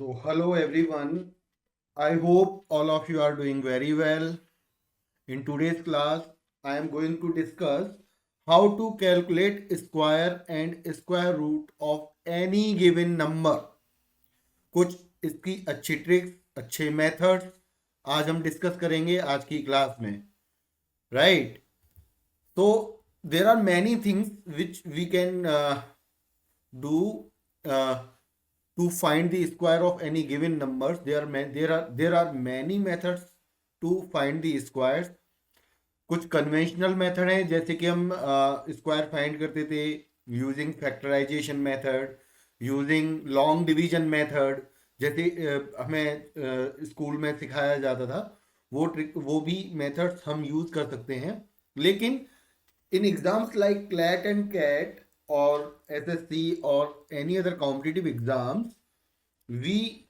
So, hello everyone. I hope all of you are doing very well. In today's class, I am going to discuss how to calculate square and square root of any given number. कुछ इसकी अच्छी tricks, अच्छे methods आज हम discuss करेंगे आज की class में, right? So, there are many things which we can do to find the square of any given numbers. There are many methods to find the squares. कुछ कन्वेंशनल मेथड हैं, जैसे कि हम स्क्वायर फाइंड करते थे using factorisation method, using long division method, जैसे हमें school में सिखाया जाता था। वो भी मेथड्स हम यूज कर सकते हैं। लेकिन in exams like CLAT and CAT or SSC or any other competitive exams, we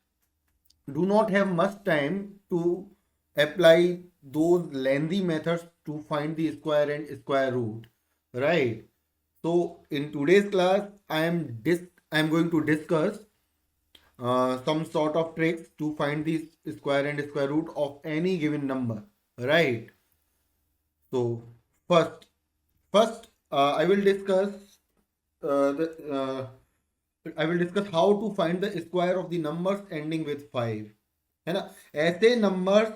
do not have much time to apply those lengthy methods to find the square and square root, right? So in today's class, I am going to discuss some sort of tricks to find the square and square root of any given number, right? So first First, I will discuss how to find the square of the numbers ending with 5, है ना? ऐसे numbers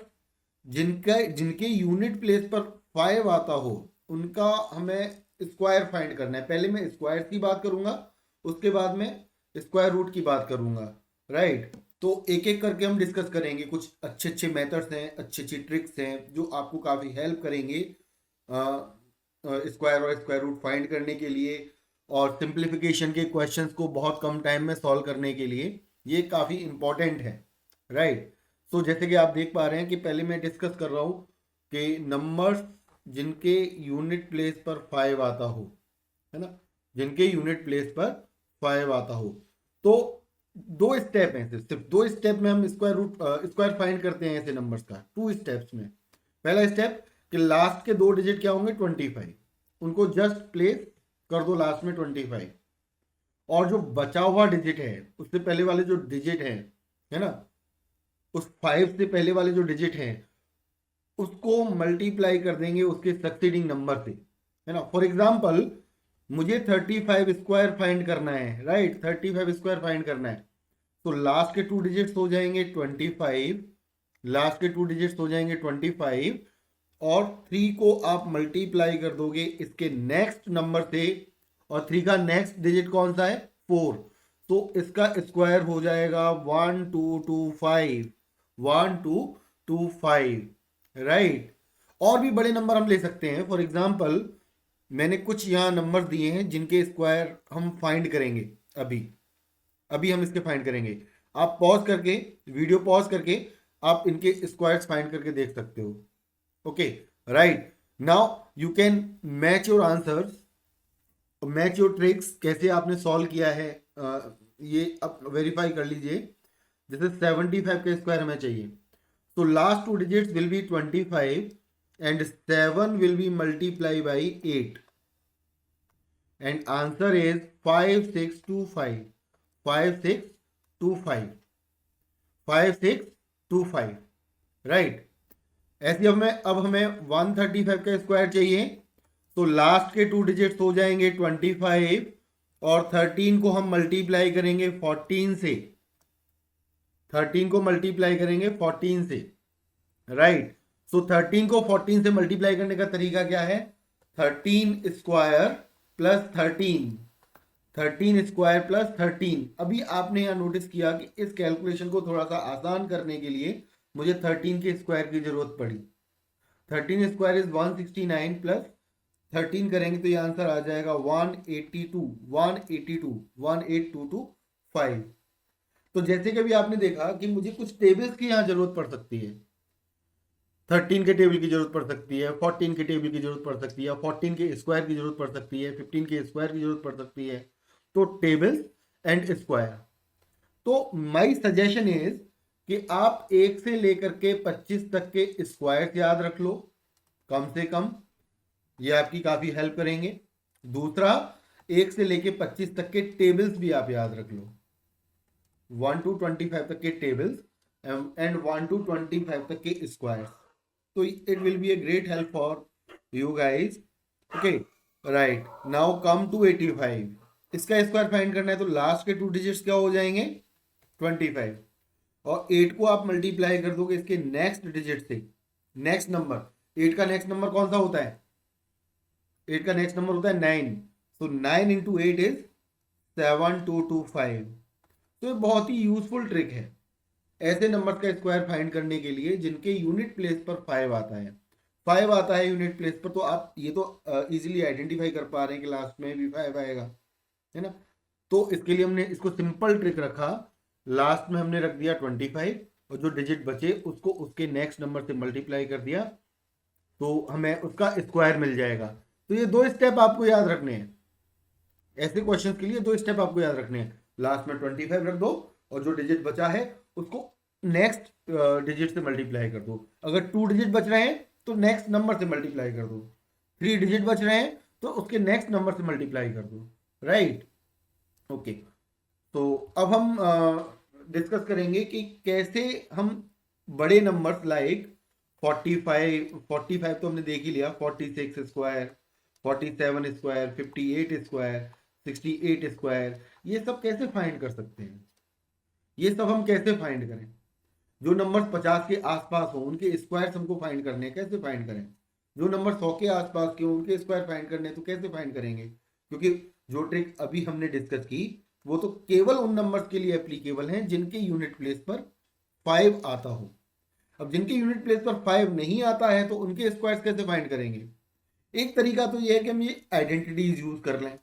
जिनके unit place पर 5 आता हो, उनका हमें square find करना है। पहले मैं स्क्वायर की बात करूंगा, उसके बाद में स्क्वायर रूट की बात करूंगा, राइट? तो एक एक करके हम डिस्कस करेंगे। कुछ अच्छे अच्छे मेथड्स हैं, अच्छी अच्छी ट्रिक्स हैं जो आपको काफ़ी हेल्प करेंगे स्क्वायर और स्क्वायर रूट फाइंड करने के लिए, और सिंप्लीफिकेशन के क्वेश्चंस को बहुत कम टाइम में सॉल्व करने के लिए ये काफ़ी इंपॉर्टेंट है, राइट? तो जैसे कि आप देख पा रहे हैं कि पहले मैं डिस्कस कर रहा हूँ कि नंबर्स जिनके यूनिट प्लेस पर 5 आता हो, है ना? जिनके यूनिट प्लेस पर 5 आता हो, तो दो स्टेप हैं, सिर्फ दो स्टेप में हम स्क्वायर फाइंड करते हैं ऐसे नंबर्स का। 2 स्टेप्स में। पहला स्टेप कि लास्ट के 2 डिजिट क्या होंगे, 25, उनको जस्ट प्लेस कर दो लास्ट में 25, और जो बचा हुआ डिजिट है उससे पहले वाले जो डिजिट है ना, उस 5 से पहले वाले जो डिजिट हैं उसको मल्टीप्लाई कर देंगे उसके सक्सीडिंग नंबर से, है ना? फॉर एग्जाम्पल, मुझे 35 स्क्वायर फाइंड करना है, राइट? 35 स्क्वायर फाइंड करना है, तो लास्ट के 2 डिजिट्स हो जाएंगे 25, लास्ट के 2 डिजिट्स हो जाएंगे 25, और 3 को आप मल्टीप्लाई कर दोगे इसके नेक्स्ट नंबर से, और 3 का नेक्स्ट डिजिट कौन सा है, 4, तो इसका स्क्वायर हो जाएगा 1225, 1225, राइट? और भी बड़े नंबर हम ले सकते हैं। फॉर एग्जाम्पल, मैंने कुछ यहाँ नंबर दिए हैं जिनके स्क्वायर हम फाइंड करेंगे। अभी हम इसके फाइंड करेंगे। आप पॉज करके, वीडियो पॉज करके आप इनके स्क्वायर्स फाइंड करके देख सकते हो। Okay, right? Now you can match your answers, match your tricks, कैसे आपने सॉल्व किया है ये अब वेरीफाई कर लीजिए। जैसे 75 का स्क्वायर हमें चाहिए, तो last 2 digits will be 25 and 7 will be multiply by 8, and answer is 5625, 5625, 5625, right? ऐसे अब हमें 135 का स्क्वायर चाहिए, तो लास्ट के 2 डिजिट्स हो जाएंगे 25, और 13 को हम मल्टीप्लाई करेंगे 14 से, 13 को मल्टीप्लाई करेंगे 14 से, राइट? सो 13 को 14 से मल्टीप्लाई करने का तरीका क्या है, 13 स्क्वायर प्लस 13, 13 स्क्वायर प्लस 13। अभी आपने यहाँ नोटिस किया कि इस कैलकुलेशन को थोड़ा सा आसान करने के लिए मुझे 13 के स्क्वायर की जरूरत पड़ी। 13 स्क्वायर इज 169 प्लस 13 करेंगे तो ये आंसर आ जाएगा 182, 182, 18225। तो जैसे कि अभी आपने देखा कि मुझे कुछ टेबल्स की यहाँ जरूरत पड़ सकती है। 13 के टेबल की जरूरत पड़ सकती है, 14 के टेबल की जरूरत पड़ सकती है, 14 के स्क्वायर की जरूरत पड़ सकती है, 15 के स्क्वायर की जरूरत पड़ सकती है। तो टेबल्स एंड स्क्वायर। तो माय सजेशन इज कि आप 1 से लेकर के 25 तक के स्क्वायर याद रख लो कम से कम, ये आपकी काफी हेल्प करेंगे। दूसरा, 1 से लेके 25 तक के टेबल्स भी आप याद रख लो, 1 to 25 तक के टेबल्स एंड 1 to 25 तक के स्क्वायर्स. तो it will be a great help for you guys. Okay, right. Now come to 85. इसका स्क्वायर फाइंड करना है तो लास्ट के 2 डिजिट्स क्या हो जाएंगे? 25. और 8 को आप मल्टीप्लाई कर दोगे इसके नेक्स्ट डिजिट से. नेक्स्ट नंबर, 8 का नेक्स्ट नंबर कौन सा होता है? 8 का नेक्स्ट नंबर होता है 9. सो 9 इंटू 8 इज 7225. तो ये बहुत ही यूजफुल ट्रिक है ऐसे नंबर का स्क्वायर फाइंड करने के लिए जिनके यूनिट प्लेस पर 5 आता है. 5 आता है यूनिट प्लेस पर, तो आप ये तो इजीली आइडेंटिफाई कर पा रहे हैं कि लास्ट में भी 5 आएगा, है ना. तो इसके लिए हमने इसको सिंपल ट्रिक रखा. लास्ट में हमने रख दिया 25 और जो डिजिट बचे उसको उसके नेक्स्ट नंबर से मल्टीप्लाई कर दिया तो हमें उसका स्क्वायर मिल जाएगा. तो ये 2 स्टेप आपको याद रखने हैं. ऐसे क्वेश्चन के लिए 2 स्टेप आपको याद रखने हैं. लास्ट में 25 रख दो और जो डिजिट बचा है उसको नेक्स्ट डिजिट से मल्टीप्लाई कर दो. अगर 2 डिजिट बच रहे हैं तो नेक्स्ट नंबर से मल्टीप्लाई कर दो. 3 डिजिट बच रहे हैं तो उसके नेक्स्ट नंबर से मल्टीप्लाई कर दो. राइट. ओके, तो अब हम डिस्कस करेंगे कि कैसे हम बड़े नंबर्स लाइक 45 तो हमने देख ही लिया, 46 स्क्वायर, 47 स्क्वायर, 58 स्क्वायर, 68 स्क्वायर, ये सब कैसे फाइंड कर सकते हैं? ये सब हम कैसे फाइंड करें? जो नंबर 50 के आसपास हो उनके स्क्वायर्स हमको फाइंड करने हैं, कैसे फाइंड करें? जो नंबर 100 के आसपास के हो उनके स्क्वायर फाइंड करने हैं, तो कैसे फाइंड करेंगे? क्योंकि जो ट्रिक अभी हमने डिस्कस की वो तो केवल उन नंबर्स के लिए एप्लीकेबल हैं जिनके यूनिट प्लेस पर 5 आता हो. अब जिनके यूनिट प्लेस पर 5 नहीं आता है तो उनके स्क्वायर्स कैसे फाइंड करेंगे? एक तरीका तो ये है कि हम ये आइडेंटिटीज यूज कर लें.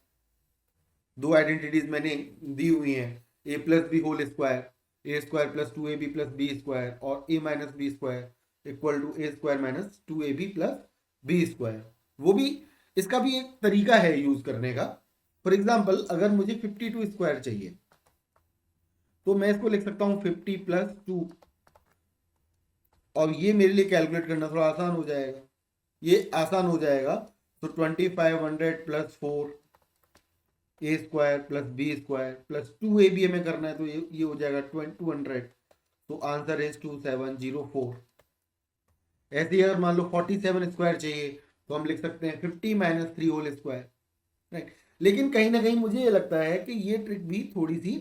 2 आइडेंटिटीज मैंने दी हुई हैं, a plus b whole square, a square plus 2ab plus B square और a minus b square equal to a square minus 2ab plus B square. वो भी, इसका भी एक तरीका है यूज करने का. फॉर एग्जाम्पल, अगर मुझे 52 स्क्वायर चाहिए तो मैं इसको लिख सकता हूं 50 प्लस 2 और ये मेरे लिए कैलकुलेट करना थोड़ा आसान हो जाएगा. ये आसान हो जाएगा. तो 2500 plus 4 A square plus B square plus 2ab हमें करना है तो ये हो जाएगा 200. तो आंसर इज 2704. ऐसे ही अगर मान लो 47 स्क्वायर चाहिए तो हम लिख सकते हैं 50 माइनस 3 होल स्क्वायर. राइट. लेकिन कहीं ना कहीं मुझे ये लगता है कि ये ट्रिक भी थोड़ी सी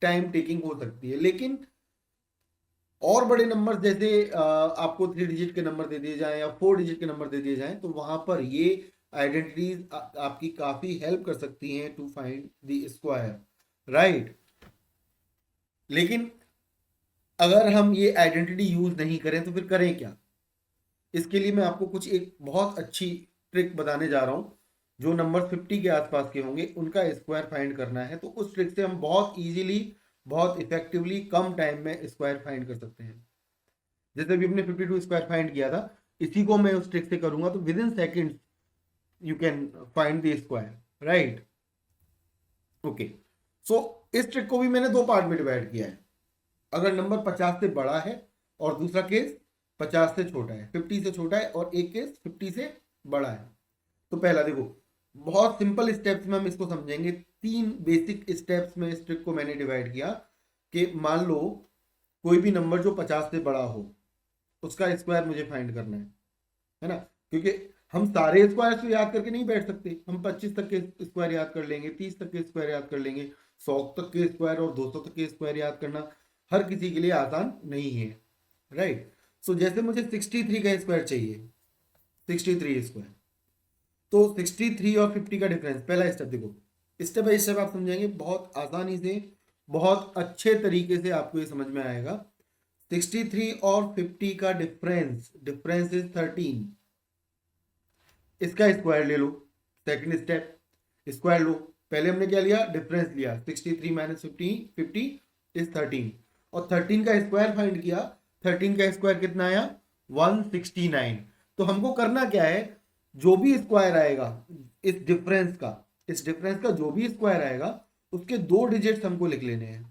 टाइम टेकिंग हो सकती है. लेकिन और बड़े नंबर जैसे आपको 3 डिजिट के नंबर दे दिए जाएं या 4 डिजिट के नंबर दे दिए जाएं तो वहां पर ये आइडेंटिटीज आपकी काफी हेल्प कर सकती हैं to find the square. Right. लेकिन अगर हम ये आइडेंटिटी यूज नहीं करें तो फिर करें क्या? इसके लिए मैं आपको कुछ एक बहुत अच्छी ट्रिक बताने जा रहा हूं. जो नंबर 50 के आसपास के होंगे उनका स्क्वायर फाइंड करना है तो उस ट्रिक से हम बहुत इजीली, बहुत इफेक्टिवली कम टाइम में स्क्वायर फाइंड कर सकते हैं. जैसे भी हमने 52 स्क्वायर फाइंड किया था, इसी को मैं उस ट्रिक से करूंगा तो within seconds you can find the square. Right. Okay, so इस ट्रिक को भी मैंने 2 पार्ट में डिवाइड किया है. अगर नंबर 50 से बड़ा है और दूसरा केस 50 से छोटा है, 50 से छोटा है और एक केस 50 से बड़ा है. तो पहला देखो, बहुत सिंपल स्टेप्स में हम इसको समझेंगे. 3 बेसिक स्टेप्स में इस ट्रिक को मैंने डिवाइड किया कि मान लो कोई भी नंबर जो 50 से बड़ा हो उसका स्क्वायर मुझे फाइंड करना है ना. क्योंकि हम सारे स्क्वायर तो याद करके नहीं बैठ सकते. हम 25 तक के स्क्वायर याद कर लेंगे, 30 तक के स्क्वायर याद कर लेंगे, 100 तक के स्क्वायर और 200 तक के स्क्वायर याद करना हर किसी के लिए आसान नहीं है. राइट. सो जैसे मुझे 63 का स्क्वायर चाहिए, 63 स्क्वायर, तो 63 और 50 का डिफरेंस. पहला स्टेप देखो, स्टेप बाय स्टेप आप समझेंगे, बहुत आसानी से, बहुत अच्छे तरीके से आपको ये समझ में आएगा. 63 और 50 का डिफरेंस इज 13. इसका स्क्वायर ले लो. सेकंड स्टेप, स्क्वायर लो. पहले हमने क्या लिया? डिफरेंस लिया. 63 माइनस 50 इज 13 और 13 का स्क्वायर फाइंड किया. 13 का स्क्वायर कितना आया? 169. तो हमको करना क्या है? जो भी स्क्वायर आएगा इस डिफरेंस का जो भी स्क्वायर आएगा उसके 2 डिजिट्स हमको लिख लेने हैं.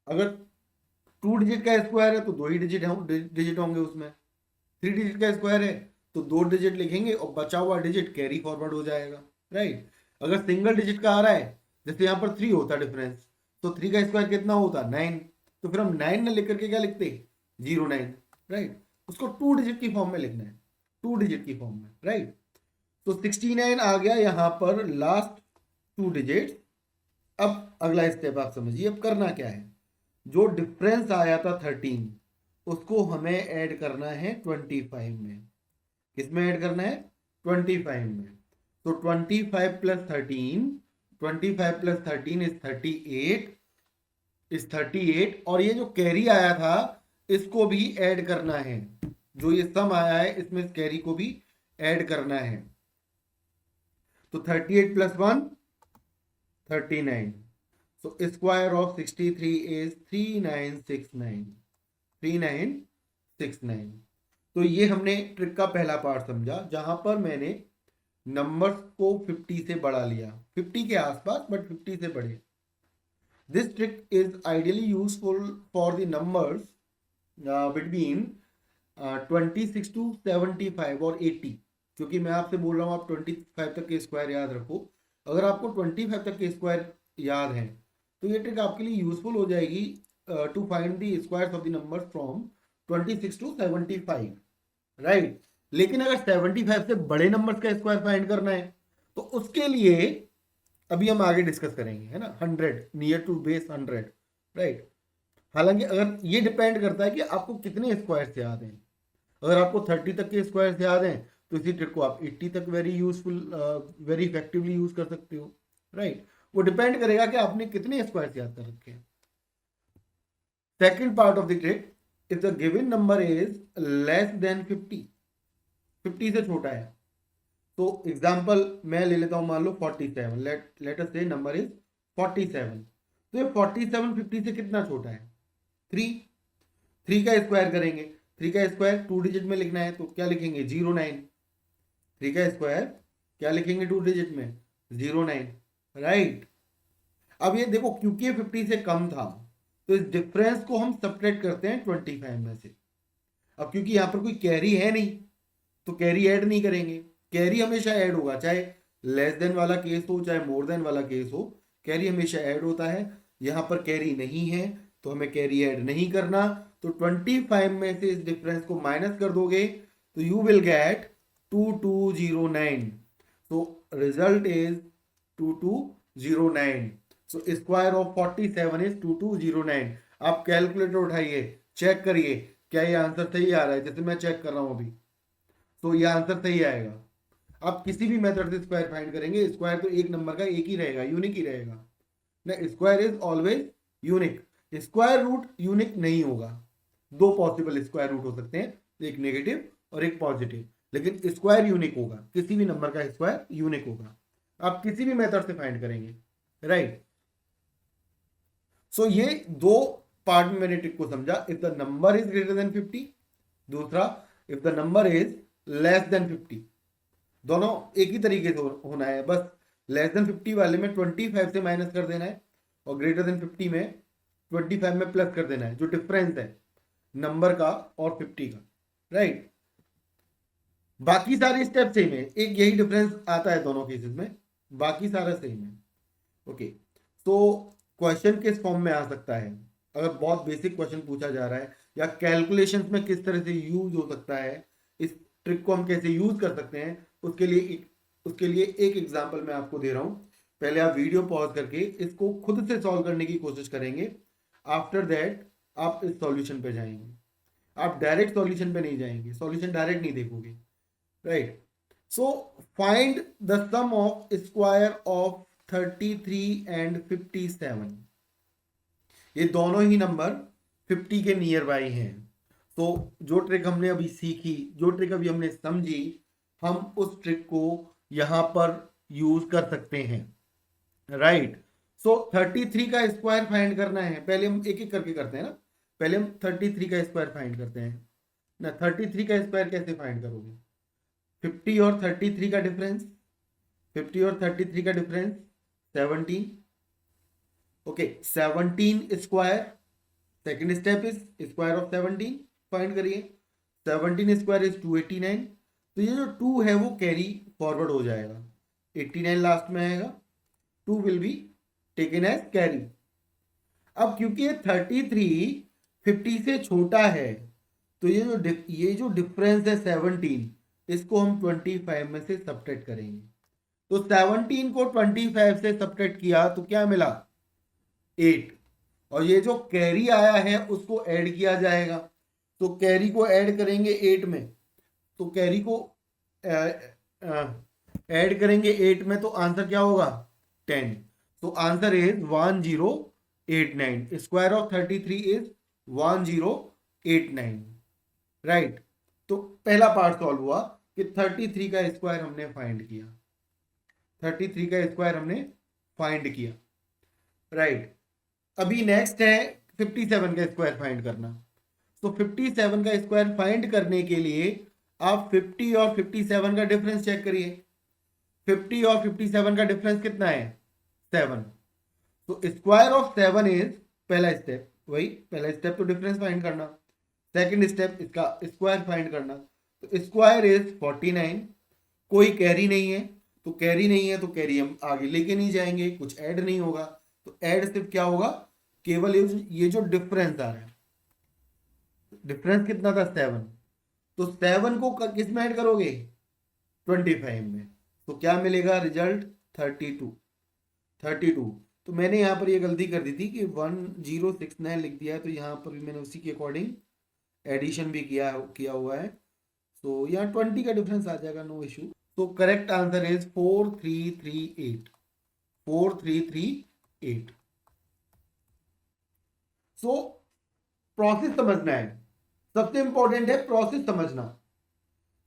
अगर 2 डिजिट का स्क्वायर है तो 2 ही डिजिट होंगे उसमें. 3 डिजिट का स्क्वायर है तो 2 डिजिट लिखेंगे और बचा हुआ डिजिट कैरी फॉरवर्ड हो जाएगा. राइट. अगर सिंगल डिजिट का आ रहा है, जैसे यहाँ पर 3 होता डिफरेंस, तो 3 का स्क्वायर कितना होता? 9। तो फिर हम 9 ना लिख करके क्या लिखते? 09, राइट। उसको 2 डिजिट की फॉर्म में लिखना है, 2 डिजिट की फॉर्म में, राइट। तो 69 आ गया यहाँ पर लास्ट 2 डिजिट। अब अगला स्टेप आप समझिए, अब करना क्या है। जो डिफरेंस आया था 13, उसको हमें ऐड करना है 25 में। किस में ऐड करना है? 25 में। तो 25 प्लस 13, 25 प्लस 13 इज 38, इज 38। और ये जो कैरी आया था इसको भी ऐड करना है। जो ये सम आया है इसमें इस कैरी को भी ऐड करना है। तो 38 plus 1 39। So square of 63 is 3969, 3969। तो ये हमने ट्रिक का पहला पार्ट समझा, जहां पर मैंने नंबर्स को 50 से बढ़ा लिया, 50 के आसपास बट 50 से बढ़े। This trick is ideally useful for the numbers between 26 to 75 और 80। क्योंकि मैं आपसे बोल रहा हूँ आप 25 तक के स्क्वायर याद रखो। अगर आपको 25 तक के स्क्वायर याद है तो ये ट्रिक आपके लिए यूजफुल हो जाएगी to find the squares of the numbers from 26 to 75, right. लेकिन अगर 75 से बड़े नंबर्स का स्क्वायर फाइंड करना है तो उसके लिए अभी हम आगे डिस्कस करेंगे, है ना। 100 नियर टू बेस 100, राइट। हालांकि अगर ये डिपेंड करता है कि आपको कितने स्क्वायर्स याद हैं। अगर आपको 30 तक के स्क्वायर्स याद हैं तो इसी ट्रिक को आप 80 तक very useful, very effectively use कर सकते हो, राइट। वो डिपेंड करेगा कि आपने कितने स्क्वायर्स याद कर रखे हैं। Second part of the trick, if the given number is less than 50, 50 से छोटा है। तो एग्जांपल मैं ले लेता हूं, मान लो 47, लेट अस से नंबर इज 47। तो ये 47 50 से कितना छोटा है? 3। 3 का स्क्वायर करेंगे, 3 का स्क्वायर 2 डिजिट में लिखना है तो क्या लिखेंगे? 09। 3 का स्क्वायर क्या लिखेंगे 2 डिजिट में? 09, राइट। अब ये देखो, क्योंकि ये 50 से कम था तो इस डिफरेंस को हम सब्ट्रैक्ट करते हैं 25 में से। अब क्योंकि यहां पर कोई कैरी है नहीं तो कैरी ऐड नहीं करेंगे। कैरी हमेशा ऐड होगा, चाहे लेस देन वाला केस हो चाहे मोर देन वाला केस हो, कैरी हमेशा ऐड होता है। यहां पर कैरी नहीं है तो हमें कैरी ऐड नहीं करना। तो 25 में से इस डिफरेंस को माइनस कर दोगे तो यू विल गेट 2209। तो result is 2209। So square of 47 is 2209। आप कैलकुलेटर उठाइए, चेक करिए क्या ये आंसर सही आ रहा है। जैसे मैं चेक कर रहा हूं अभी तो ये आंसर सही आएगा। आप किसी भी मेथड से स्क्वायर फाइंड करेंगे, स्क्वायर तो एक नंबर का एक ही रहेगा, यूनिक ही रहेगा ना। Square is always unique. Square root unique नहीं होगा। दो पॉसिबल स्क्वायर रूट हो सकते हैं, एक नेगेटिव और एक पॉजिटिव, लेकिन स्क्वायर यूनिक होगा। किसी भी नंबर का स्क्वायर यूनिक होगा, आप किसी भी मेथड से फाइंड करेंगे, राइट। सो ये दो पार्ट में मैंने ट्रिक को समझा। If the number is greater than 50, दूसरा if the number is less than 50। दोनों एक ही तरीके से होना है, बस लेस देन 50 वाले में 25 से माइनस कर देना है और ग्रेटर देन 50 में 25 में प्लस कर देना है, जो डिफरेंस है नंबर का और 50 का, राइट। बाकी सारे स्टेप सेम है, एक यही डिफरेंस आता है दोनों केसेस में, बाकी सारा सेम है। ओके, तो क्वेश्चन किस फॉर्म में आ सकता है? अगर बहुत बेसिक क्वेश्चन पूछा जा रहा है या कैलकुलेशंस में किस तरह से यूज हो सकता है, इस ट्रिक को हम कैसे यूज कर सकते हैं, उसके लिए एक एग्जांपल मैं आपको दे रहा हूं। पहले आप वीडियो पॉज करके इसको खुद से सॉल्व करने की कोशिश करेंगे। आफ्टर दैट आप इस सॉल्यूशन पे जाएंगे। आप डायरेक्ट सॉल्यूशन पे नहीं जाएंगे, सॉल्यूशन डायरेक्ट नहीं देखोगे, right. So find the sum of square of 33 and 57। ये दोनों ही नंबर 50 के नियर बाई हैं। तो जो ट्रिक हमने अभी सीखी, जो ट्रिक अभी हमने समझी, हम उस ट्रिक को यहां पर यूज कर सकते हैं, राइट। सो 33 का स्क्वायर फाइंड करना है, पहले हम एक एक करके करते हैं ना। पहले हम 33 का स्क्वायर फाइंड करते हैं ना। 33 का स्क्वायर कैसे फाइंड करोगे? 50 और 33 का डिफरेंस, 50 और 33 का difference 17। Okay, 17 square, second step is square of 17 find करिए। 17 स्क्वायर इज 289। तो ये जो 2 है वो कैरी फॉरवर्ड हो जाएगा, 89 लास्ट में आएगा, 2 will be taken as carry, अब क्योंकि ये 33 50 से छोटा है, तो ये जो डिफरेंस है 17, इसको हम 25 में से सब्ट्रैक्ट करेंगे। तो 17 को 25 से सब्ट्रैक्ट किया तो क्या मिला? 8। और ये जो कैरी आया है उसको ऐड किया जाएगा। तो कैरी को ऐड करेंगे 8 में, तो कैरी को ऐड करेंगे 8 में, तो आंसर क्या होगा? 10। तो answer is 1089। Square of 33 is 1089, right. तो पहला पार्ट सॉल्व हुआ कि 33 का स्क्वायर हमने फाइंड किया, 33 का स्क्वायर हमने फाइंड किया, राइट। अभी नेक्स्ट है 57 का स्क्वायर फाइंड करना। तो 57 का स्क्वायर फाइंड करने के लिए आप 50 और 57 का डिफरेंस चेक करिए। 50 और 57 का डिफरेंस कितना है? 7। तो स्क्वायर ऑफ 7 इज, पहला स्टेप वही, पहला स्टेप तो डिफरेंस फाइंड करना, सेकंड स्टेप इसका स्क्वायर फाइंड करना। तो स्क्वायर इज 49। कोई कैरी नहीं है, तो कैरी नहीं है तो कैरी हम आगे लेके नहीं जाएंगे, कुछ ऐड नहीं होगा। तो ऐड सिर्फ क्या होगा? केवल ये जो डिफरेंस आ रहा है, डिफरेंस कितना था? 7। तो 7 को किस में ऐड करोगे? 25 में। तो क्या मिलेगा रिजल्ट? 32। 32। तो मैंने यहाँ पर ये गलती कर दी थी कि 1069 लिख दिया है, तो यहाँ पर भी मैंने उसी के अकॉर्डिंग एडिशन भी किया हुआ है। तो यहाँ 20 का डिफरेंस आ जाएगा, नो इशू। तो correct answer is 4338। 4338। So process समझना है, सबसे इंपॉर्टेंट है प्रोसेस समझना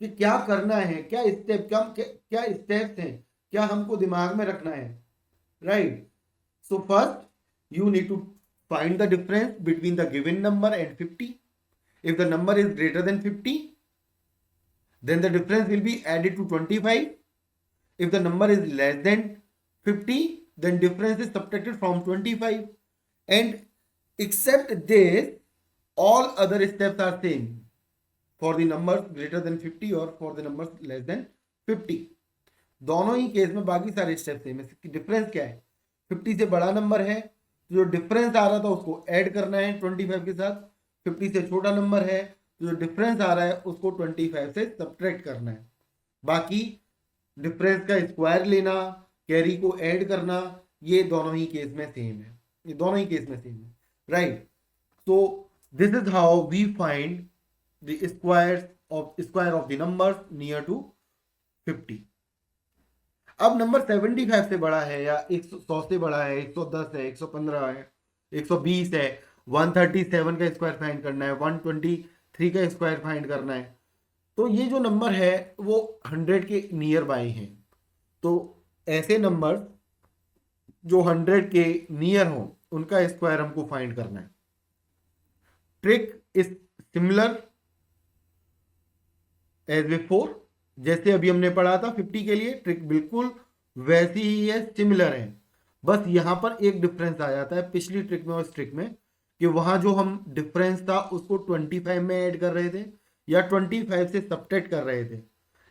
कि क्या करना है, क्या स्टेप, क्या स्टेप्स हैं, क्या हमको दिमाग में रखना है, right. So first you need to find the difference between the given number and 50. If the number is greater than 50, then the difference will be added to 25. If the number is less than 50, then difference is subtracted from 25. And except this, all other steps are same for the numbers greater than 50 or for the numbers less than 50. दोनों ही case में बाकी सारे step same है। Difference क्या है? 50 से बड़ा नंबर है, जो डिफरेंस आ रहा था उसको ऐड करना है 25 के साथ। 50 से छोटा नंबर है, जो डिफरेंस आ रहा है उसको 25 से सब्ट्रैक्ट करना है। बाकी डिफरेंस का स्क्वायर लेना, कैरी को ऐड करना, ये दोनों ही केस में सेम है, ये दोनों ही केस में सेम है, राइट। तो this is how we find the square of the numbers near to 50। अब नंबर 75 से बड़ा है या 100 से बड़ा है, 110 है, 115 है, 120 है, 137 का स्क्वायर फाइंड करना है, 123 का स्क्वायर फाइंड करना है। तो ये जो नंबर है वो 100 के नियर बाय हैं। तो ऐसे नंबर जो 100 के नियर हो उनका स्क्वायर हमको फाइंड करना है। Trick is similar as before, जैसे अभी हमने पढ़ा था 50 के लिए, ट्रिक बिल्कुल वैसी ही है, सिमिलर है। बस यहां पर एक डिफरेंस आ जाता है पिछली ट्रिक में और इस ट्रिक में, कि वहां जो हम डिफरेंस था उसको 25 में ऐड कर रहे थे या 25 से सब्ट्रैक्ट कर रहे थे।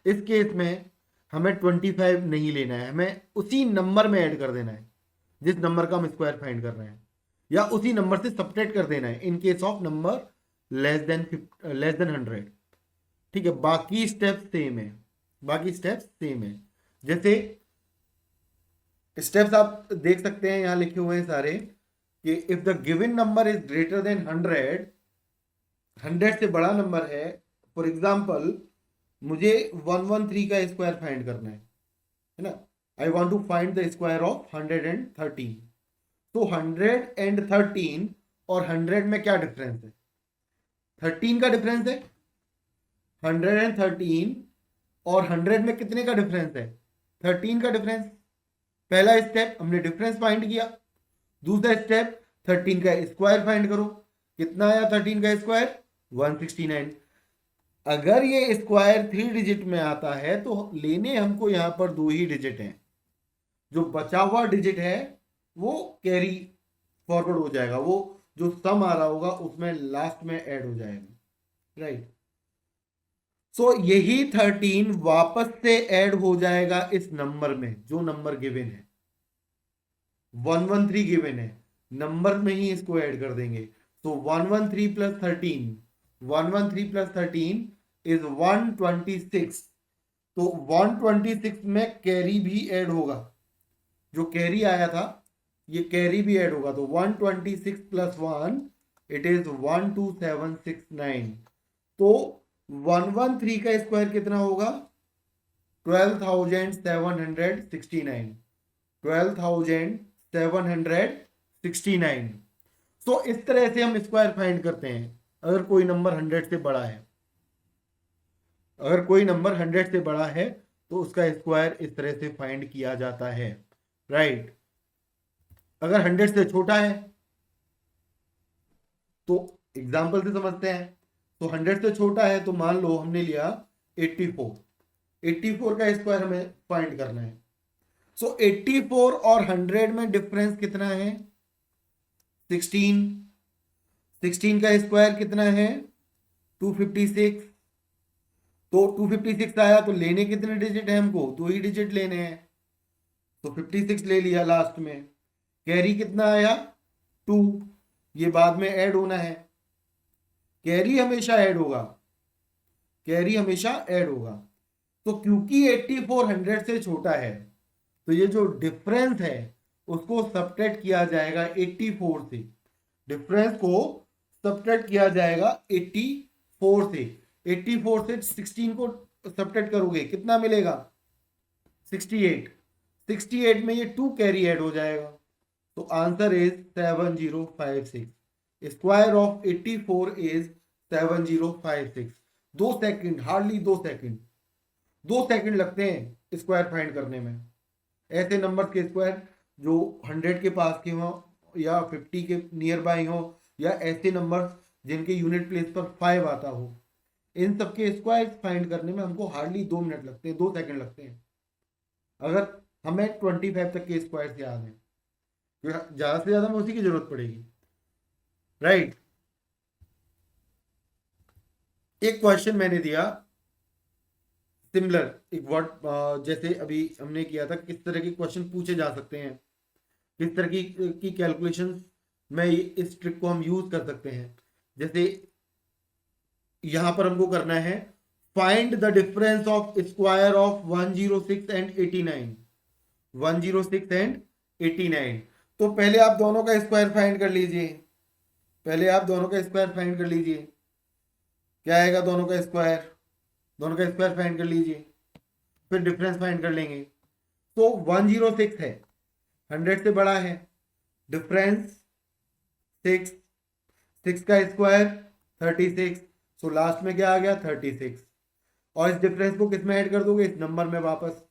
इस केस में हमें 25 नहीं लेना है, हमें उसी नंबर में ऐड कर देना है जिस नंबर का हम स्क्वायर फाइंड कर रहे हैं, या उसी नंबर से सब्ट्रैक्ट कर देना है इन case of number less than 100। ठीक है, बाकी स्टेप्स सेम है, बाकी स्टेप्स सेम है। जैसे स्टेप्स आप देख सकते हैं यहां लिखे हुए हैं सारे, कि if the given number is greater than 100, 100 से बड़ा नंबर है, फॉर एग्जांपल मुझे 113 का स्क्वायर फाइंड करना है ना, I want to find the square of 113। तो 113 और 100 में क्या डिफरेंस है? 13 का डिफरेंस है। 113 और 100 में कितने का डिफरेंस है? 13 का डिफरेंस। पहला स्टेप हमने डिफरेंस फाइंड किया, दूसरा स्टेप 13 का स्क्वायर फाइंड करो। कितना आया 13 का स्क्वायर? 169। अगर ये स्क्वायर 3 डिजिट में आता है तो लेने हमको यहां पर 2 ही डिजिट हैं, जो बचा हुआ डिजिट है वो कैरी फॉरवर्ड हो जाएगा, वो जो सम आ रहा होगा उसमें लास्ट में ऐड हो जाएगा, राइट। सो यही 13 वापस से ऐड हो जाएगा इस नंबर में जो नंबर गिवन है, 113 गिवन है। नंबर में ही इसको ऐड कर देंगे। तो 113 प्लस 13, 113 प्लस 13 इज 126। तो 126 में कैरी भी ऐड होगा, जो कैरी आया था ये कैरी भी ऐड होगा। तो 126 प्लस 1 इट इज 12769। तो 113 का स्क्वायर कितना होगा? 12,769, 12,769। तो इस तरह से हम स्क्वायर फाइंड करते हैं अगर कोई नंबर 100 से बड़ा है। अगर कोई नंबर 100 से बड़ा है तो उसका स्क्वायर इस तरह से फाइंड किया जाता है, राइट। अगर 100 से छोटा है तो एग्जाम्पल से समझते हैं। तो 100 से छोटा है तो मान लो हमने लिया 84, 84 का स्क्वायर हमें फाइंड करना है। सो 84 और 100 में डिफरेंस कितना है? 16। 16 का स्क्वायर कितना है? 256। तो 256 आया तो लेने कितने डिजिट है हमको? 2 ही डिजिट लेने हैं। तो 56 ले लिया लास्ट में। कैरी कितना आया? 2। ये बाद में ऐड होना है। कैरी हमेशा ऐड होगा, कैरी हमेशा ऐड होगा। तो क्योंकि 84 100 से छोटा है तो ये जो डिफरेंस है उसको सब्ट्रैक्ट किया जाएगा 84 से। डिफरेंस को सब्ट्रैक्ट किया जाएगा 84 से। 84 से 16 को सब्ट्रैक्ट करोगे कितना मिलेगा? 68। 68 में ये 2 कैरी ऐड हो जाएगा। तो answer is 7056। Square of 84 is 7056। 2 second, hardly 2 second, 2 second लगते हैं स्क्वायर फाइंड करने में। ऐसे नंबर के स्क्वायर जो 100 के पास के हो या 50 के नियर बाई हो, या ऐसे नंबर जिनके यूनिट प्लेस पर 5 आता हो, इन सबके स्क्वायर फाइंड करने में हमको हार्डली 2 मिनट लगते हैं, 2 सेकंड लगते हैं। अगर हमें 25 तक के स्क्वायर याद है तो ज्यादा से ज्यादा में उसी की जरूरत पड़ेगी, राइट। एक क्वेश्चन मैंने दिया सिमिलर, एक वर्ड जैसे अभी हमने किया था, किस तरह के क्वेश्चन पूछे जा सकते हैं, किस तरह की कैलकुलेशंस में इस ट्रिक को हम यूज कर सकते हैं। जैसे यहां पर हमको करना है find the difference of square of 106 and 89, 106 and 89। तो पहले आप दोनों का स्क्वायर फाइंड कर लीजिए, पहले आप दोनों का स्क्वायर फाइंड कर लीजिए। क्या आएगा दोनों का स्क्वायर? दोनों का स्क्वायर फाइंड कर लीजिए, फिर डिफरेंस फाइंड कर लेंगे। तो 106 है, 100 से बड़ा है, डिफरेंस 6, 6 का स्क्वायर 36। सो लास्ट में क्या आ गया? 36। और इस डिफरेंस को किस में ऐड कर दोगे? इस नंबर में वापस।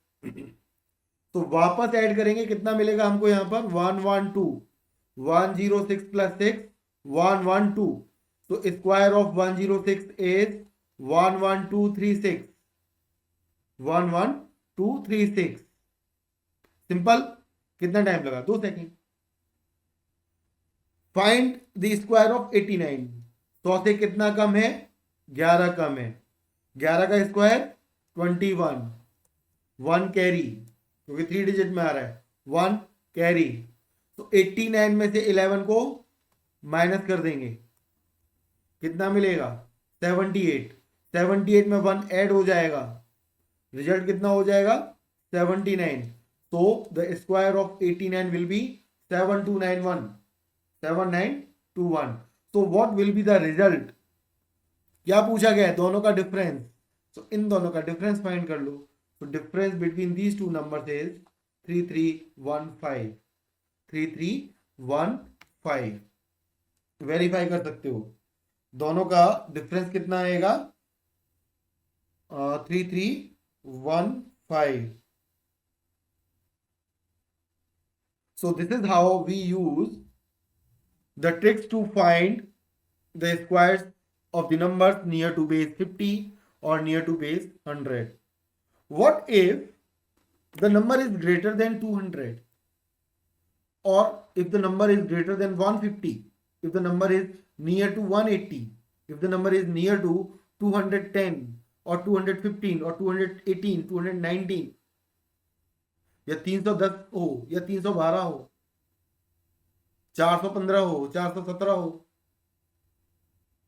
तो वापस ऐड करेंगे, कितना मिलेगा हमको यहाँ पर? 112। 106 प्लस 6 112। तो स्क्वायर ऑफ 106 इज 11236, 11236। सिंपल। कितना टाइम लगा? 2 second. Find the square of 89। 100 से कितना कम है? 11 कम है। 11 का स्क्वायर 21, 1 कैरी, क्योंकि 3 डिजिट में आ रहा है, 1 कैरी। तो 89 में से 11 को माइनस कर देंगे, कितना मिलेगा? 78। 78 में 1 ऐड हो जाएगा, रिजल्ट कितना हो जाएगा? 79। तो the square of 89 will be 7291, 7921। तो what will be the result? क्या पूछा गया है? दोनों का डिफरेंस। तो इन दोनों का डिफरेंस फाइंड कर लो। तो difference between these two numbers is 3315, 3315। Verify कर सकते हो, दोनों का डिफरेंस कितना आएगा? 3315। So this is how we use the tricks to find the squares of the numbers near to base 50 or near to base 100. What if the number is greater than 200, or if the number is greater than 150, if the number is near to 180, if the number is near to 210 or 215 or 218, 219, या 310 हो या 312 हो, 415 हो, 417 हो,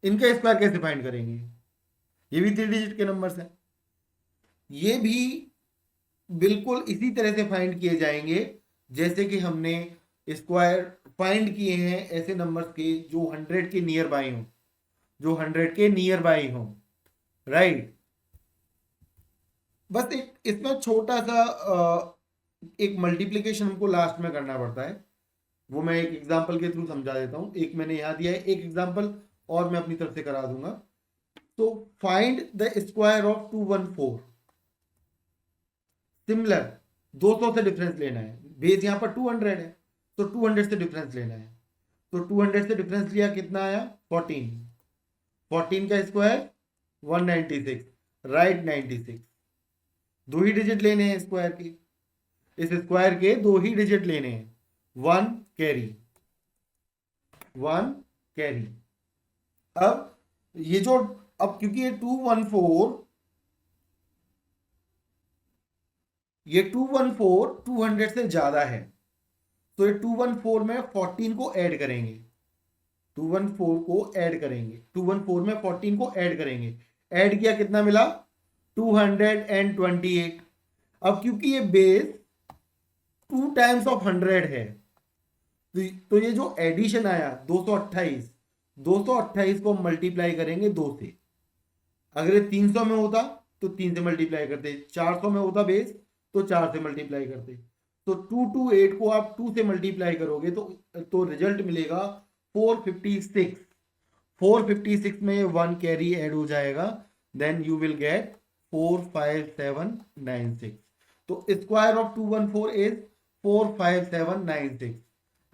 इनका square कैसे find करेंगे? ये भी 3 डिजिट के नंबर्स हैं। ये भी बिल्कुल इसी तरह से फाइंड किए जाएंगे जैसे कि हमने स्क्वायर फाइंड किए हैं ऐसे नंबर्स के जो 100 के नियर बाई हो, जो 100 के नियर बाई हो, राइट। बस एक इसमें छोटा सा एक मल्टीप्लिकेशन हमको लास्ट में करना पड़ता है, वो मैं एक एग्जांपल के थ्रू समझा देता हूँ। एक मैंने यहाँ दिया है, एक एग्जांपल और मैं अपनी तरफ से करा दूंगा। तो find the square of 214। Similar 200 से डिफरेंस लेना है, बेस यहाँ पर 200 है तो 200 से डिफरेंस लेना है। तो 200 से डिफरेंस लिया, कितना आया? 14। 14 का स्क्वायर 196, राइट 96। दो ही डिजिट लेने हैं स्क्वायर के, इस स्क्वायर के दो ही डिजिट लेने हैं, 1 कैरी, 1 कैरी। अब ये जो, अब क्योंकि ये 214, ये 214 200 से ज्यादा है, तो ये 214 में 14 को ऐड करेंगे, 214 को ऐड करेंगे, 214 में 14 को ऐड करेंगे। ऐड किया, कितना मिला? 228। अब क्योंकि ये बेस 2 टाइम्स ऑफ 100 है, तो ये जो एडिशन आया 228, 228 को मल्टीप्लाई करेंगे 2 से। अगर ये 300 में होता तो 3 से मल्टीप्लाई करते, 400 में होता बेस तो 4 से मल्टीप्लाई करते। तो 228 को आप 2 से मल्टीप्लाई करोगे तो रिजल्ट मिलेगा 456। 456 में 1 कैरी ऐड हो जाएगा, देन यू विल गेट 45796। तो square of 214 is 45796।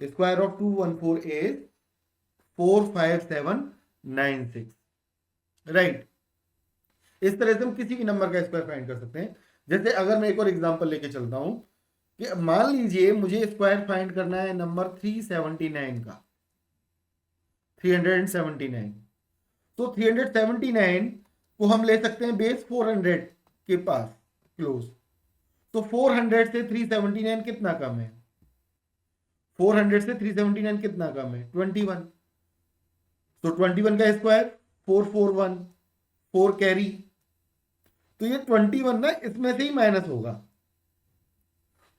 Square of 214 is 45796, right. इस तरह से हम किसी भी नंबर का स्क्वायर फाइंड कर सकते हैं। जैसे अगर मैं एक और एग्जांपल लेके चलता हूं कि मान लीजिए मुझे स्क्वायर फाइंड करना है नंबर 379 का, 379। तो 379 को हम ले सकते हैं बेस 400 के पास क्लोज। तो 400 से 379 कितना कम है? 400 से 379 कितना कम है? 21। तो 21 का स्क्वायर 441, 4 कैरी। तो ये 21 ना इसमें से ही माइनस होगा,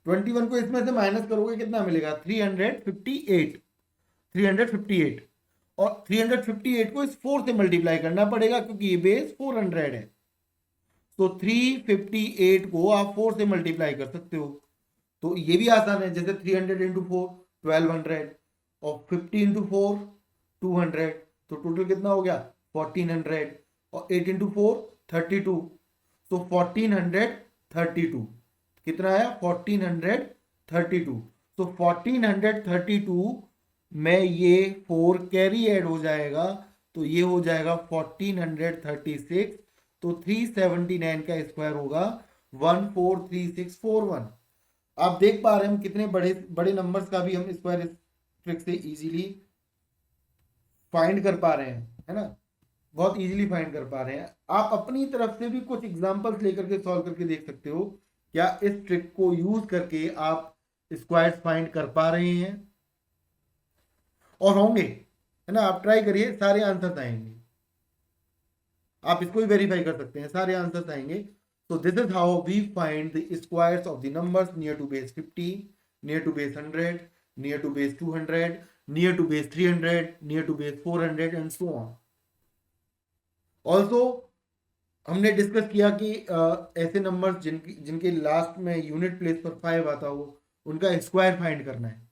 21 को इसमें से माइनस करोगे कितना मिलेगा? 358, 358। और 358 को इस 4 से मल्टीप्लाई करना पड़ेगा क्योंकि ये बेस 400 है। तो 358 को आप 4 से मल्टीप्लाई कर सकते हो। तो ये भी आसान है, जैसे 300 इंटू 4 1200 और 50 इंटू 4 200, तो टोटल कितना हो गया? 1400। और 8 इंटू 4 32, तो 1432 कितना आया? 1432। तो 1432 में ये 4 कैरी ऐड हो जाएगा, तो ये हो जाएगा 1436। तो 379 का स्क्वायर होगा 143641। आप देख पा रहे हैं हम कितने बड़े बड़े नंबर्स का भी हम स्क्वायर ट्रिक से इजीली फाइंड कर पा रहे हैं, है ना, बहुत इजीली फाइंड कर पा रहे हैं। आप अपनी तरफ से भी कुछ एग्जांपल्स लेकर के सॉल्व करके देख सकते हो, क्या इस ट्रिक को यूज करके आप स्क्वायर्स फाइंड कर पा रहे हैं और होंगे, है ना। आप ट्राई करिए, सारे आंसर्स आएंगे, आप इसको भी वेरीफाई कर सकते हैं, सारे आंसर्स आएंगे। So this is how we find the squares of the numbers near to base 50, near to base 100, near to base 200, near to base 300, near to base 400 and so on. Also हमने discuss किया कि ऐसे numbers जिनके last में unit place पर 5 आता हो, उनका स्क्वायर फाइंड करना है,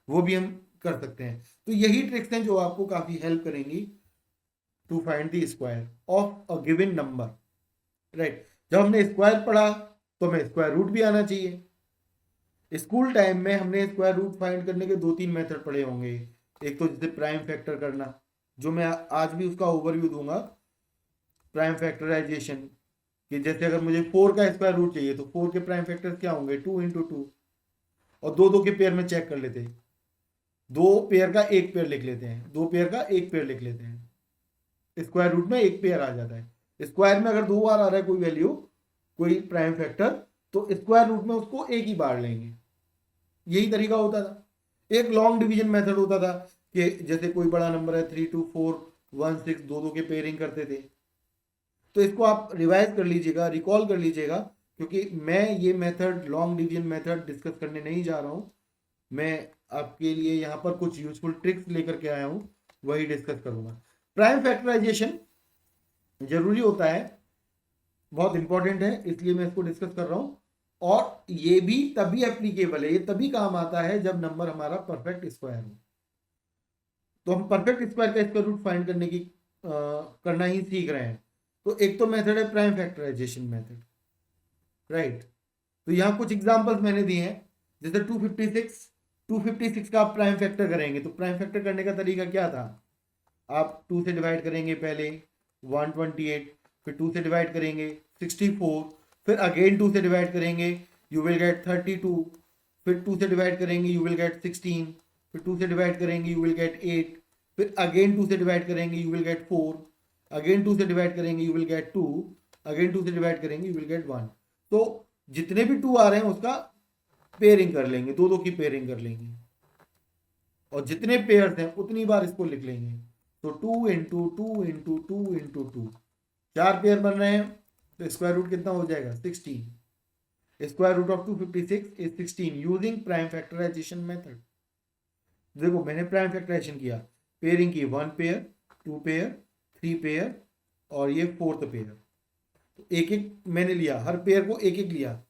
वो भी हम कर सकते हैं। तो यही ट्रिक्स हैं जो आपको काफी हेल्प करेंगी to find the square of a given number, right. जब हमने स्क्वायर पढ़ा तो हमें स्क्वायर रूट भी आना चाहिए। स्कूल टाइम में हमने स्क्वायर रूट फाइंड करने के 2-3 मेथड पढ़े होंगे। एक तो जैसे प्राइम फैक्टर करना, जो मैं आज भी उसका ओवरव्यू दूंगा, प्राइम फैक्टराइजेशन, कि जैसे अगर मुझे 4 का स्क्वायर रूट चाहिए तो 4 के प्राइम फैक्टर्स क्या होंगे? 2 इंटू 2, और 2 के पेयर में चेक कर लेते हैं, 2 पेयर का एक पेयर लिख लेते हैं, 2 पेयर का एक पेयर लिख लेते हैं, स्क्वायर रूट में एक पेयर आ जाता है। स्क्वायर में अगर 2 बार आ रहा है कोई वैल्यू, कोई प्राइम फैक्टर, तो स्क्वायर रूट में उसको एक ही बार लेंगे, यही तरीका होता था। एक लॉन्ग डिवीजन मेथड होता था कि जैसे कोई बड़ा नंबर है 3, 2, 4, 1, 6, दो दो के पेयरिंग करते थे। तो इसको आप रिवाइज कर लीजिएगा, रिकॉल कर लीजिएगा, क्योंकि मैं ये method long division method discuss करने नहीं जा रहा हूँ। मैं आपके लिए यहाँ पर कुछ यूजफुल ट्रिक्स लेकर के आया हूँ, वही डिस्कस करूंगा। प्राइम फैक्टराइजेशन जरूरी होता है, बहुत इंपॉर्टेंट है, इसलिए मैं इसको डिस्कस कर रहा हूँ। और ये भी तभी एप्लीकेबल है, ये तभी काम आता है जब नंबर हमारा परफेक्ट स्क्वायर हो। तो हम परफेक्ट स्क्वायर का स्क्वायर रूट फाइंड करने की करना ही सीख रहे हैं। तो एक तो मेथड है प्राइम फैक्टराइजेशन मेथड, राइट। तो यहाँ कुछ एग्जांपल्स मैंने दिए हैं, जैसे 256 का आप प्राइम फैक्टर करेंगे। तो प्राइम फैक्टर करने का तरीका क्या था, आप 2 से डिवाइड करेंगे पहले 128, फिर 2 से डिवाइड करेंगे 64, फिर अगेन 2 से डिवाइड करेंगे यू विल गेट 32, फिर 2 से डिवाइड करेंगे यू विल गेट 16, फिर 2 से डिवाइड करेंगे यू विल गेट 8, फिर अगेन 2 से डिवाइड करेंगे यू विल गेट 4, अगेन 2 से डिवाइड करेंगे यू विल गेट 2, अगेन 2 से डिवाइड करेंगे यू विल गेट 1। तो जितने भी 2 आ रहे हैं उसका पेयरिंग कर लेंगे, दो दो की पेयरिंग कर लेंगे, और जितने पेयर्स हैं उतनी बार इसको लिख लेंगे। तो 2 × 2 × 2 × 2, 4 पेयर बन रहे हैं, तो स्क्वायर रूट कितना हो जाएगा 16। Square root of 256 is 16 using prime factorisation method. देखो मैंने प्राइम फैक्टराइजेशन किया, पेयरिंग की 1 पेयर, 2 पेयर, 3 पेयर और ये 4th पेयर। तो एक एक मैंने लिया, हर पेयर को एक एक लिया।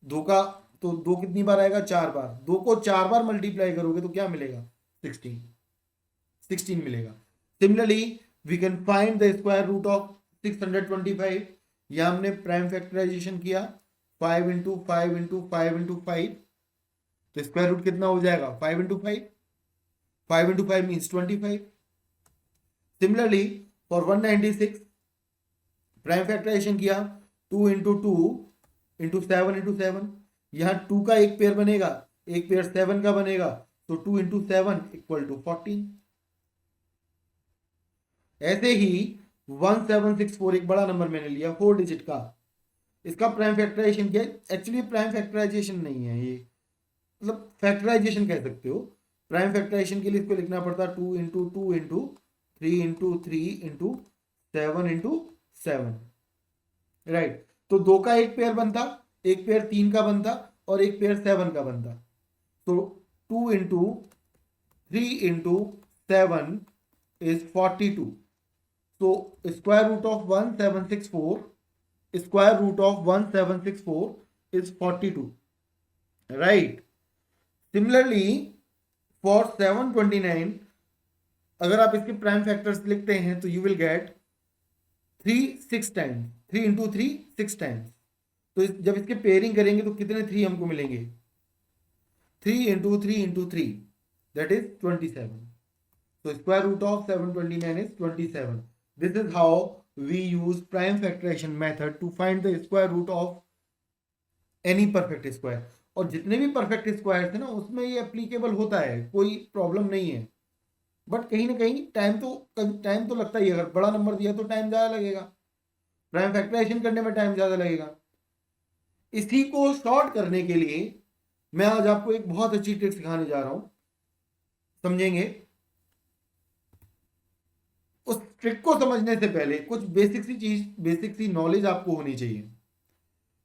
दो का तो दो कितनी बार आएगा, 4 बार। दो को 4 बार मल्टीप्लाई करोगे तो क्या मिलेगा, 16 मिलेगा। Similarly we can find the square root of 625। यह हमने प्राइम फैक्टराइजेशन किया 5 × 5 × 5 × 5, तो स्क्वायर रूट कितना हो जाएगा 5 × 5, 5 × 5 means 25। Similarly for 196 prime factorisation किया 2 × 2 × 7 × 7। यहाँ 2 का एक पेयर बनेगा, एक पेयर 7 का बनेगा, तो 2 × 7 = 14। ऐसे ही 1764 एक बड़ा नंबर मैंने लिया 4 डिजिट का, इसका प्राइम फैक्टराइजेशन किया। एक्चुअली प्राइम फैक्टराइजेशन नहीं है ये, मतलब फैक्टराइजेशन कह सकते हो। प्राइम फैक्टराइजेशन के लिए इसको लिखना पड़ता 2 × 2 × 3 × 3 × 7 × 7, राइट। तो 2 का एक पेयर बनता, एक पेयर 3 का बनता और एक पेयर 7 का बनता। तो 2 × 3 × 7 is 42। So square root of 1764, square root of 1764 is 42, right? Similarly for 729 अगर आप इसके प्राइम फैक्टर्स लिखते हैं तो you will gate 3 6 times, 3 × 3 6 times. तो जब इसके पेयरिंग करेंगे तो कितने 3 हमको मिलेंगे, 3 × 3 × 3 that is 27। So square root of 729 is 27. This is how we use prime factorization method to find the square root of any perfect square। और जितने भी परफेक्ट स्क्वायर थे ना उसमें ये एप्लीकेबल होता है, कोई प्रॉब्लम नहीं है। बट कहीं ना कहीं टाइम तो लगता ही है। अगर बड़ा नंबर दिया तो टाइम ज़्यादा लगेगा, प्राइम फैक्टराइजेशन करने में टाइम ज़्यादा लगेगा। इसी को शॉर्ट करने के लिए मैं आज आपको एक बहुत अच्छी ट्रिक सिखाने जा रहा हूं, समझेंगे। उस ट्रिक को समझने से पहले कुछ बेसिक सी नॉलेज आपको होनी चाहिए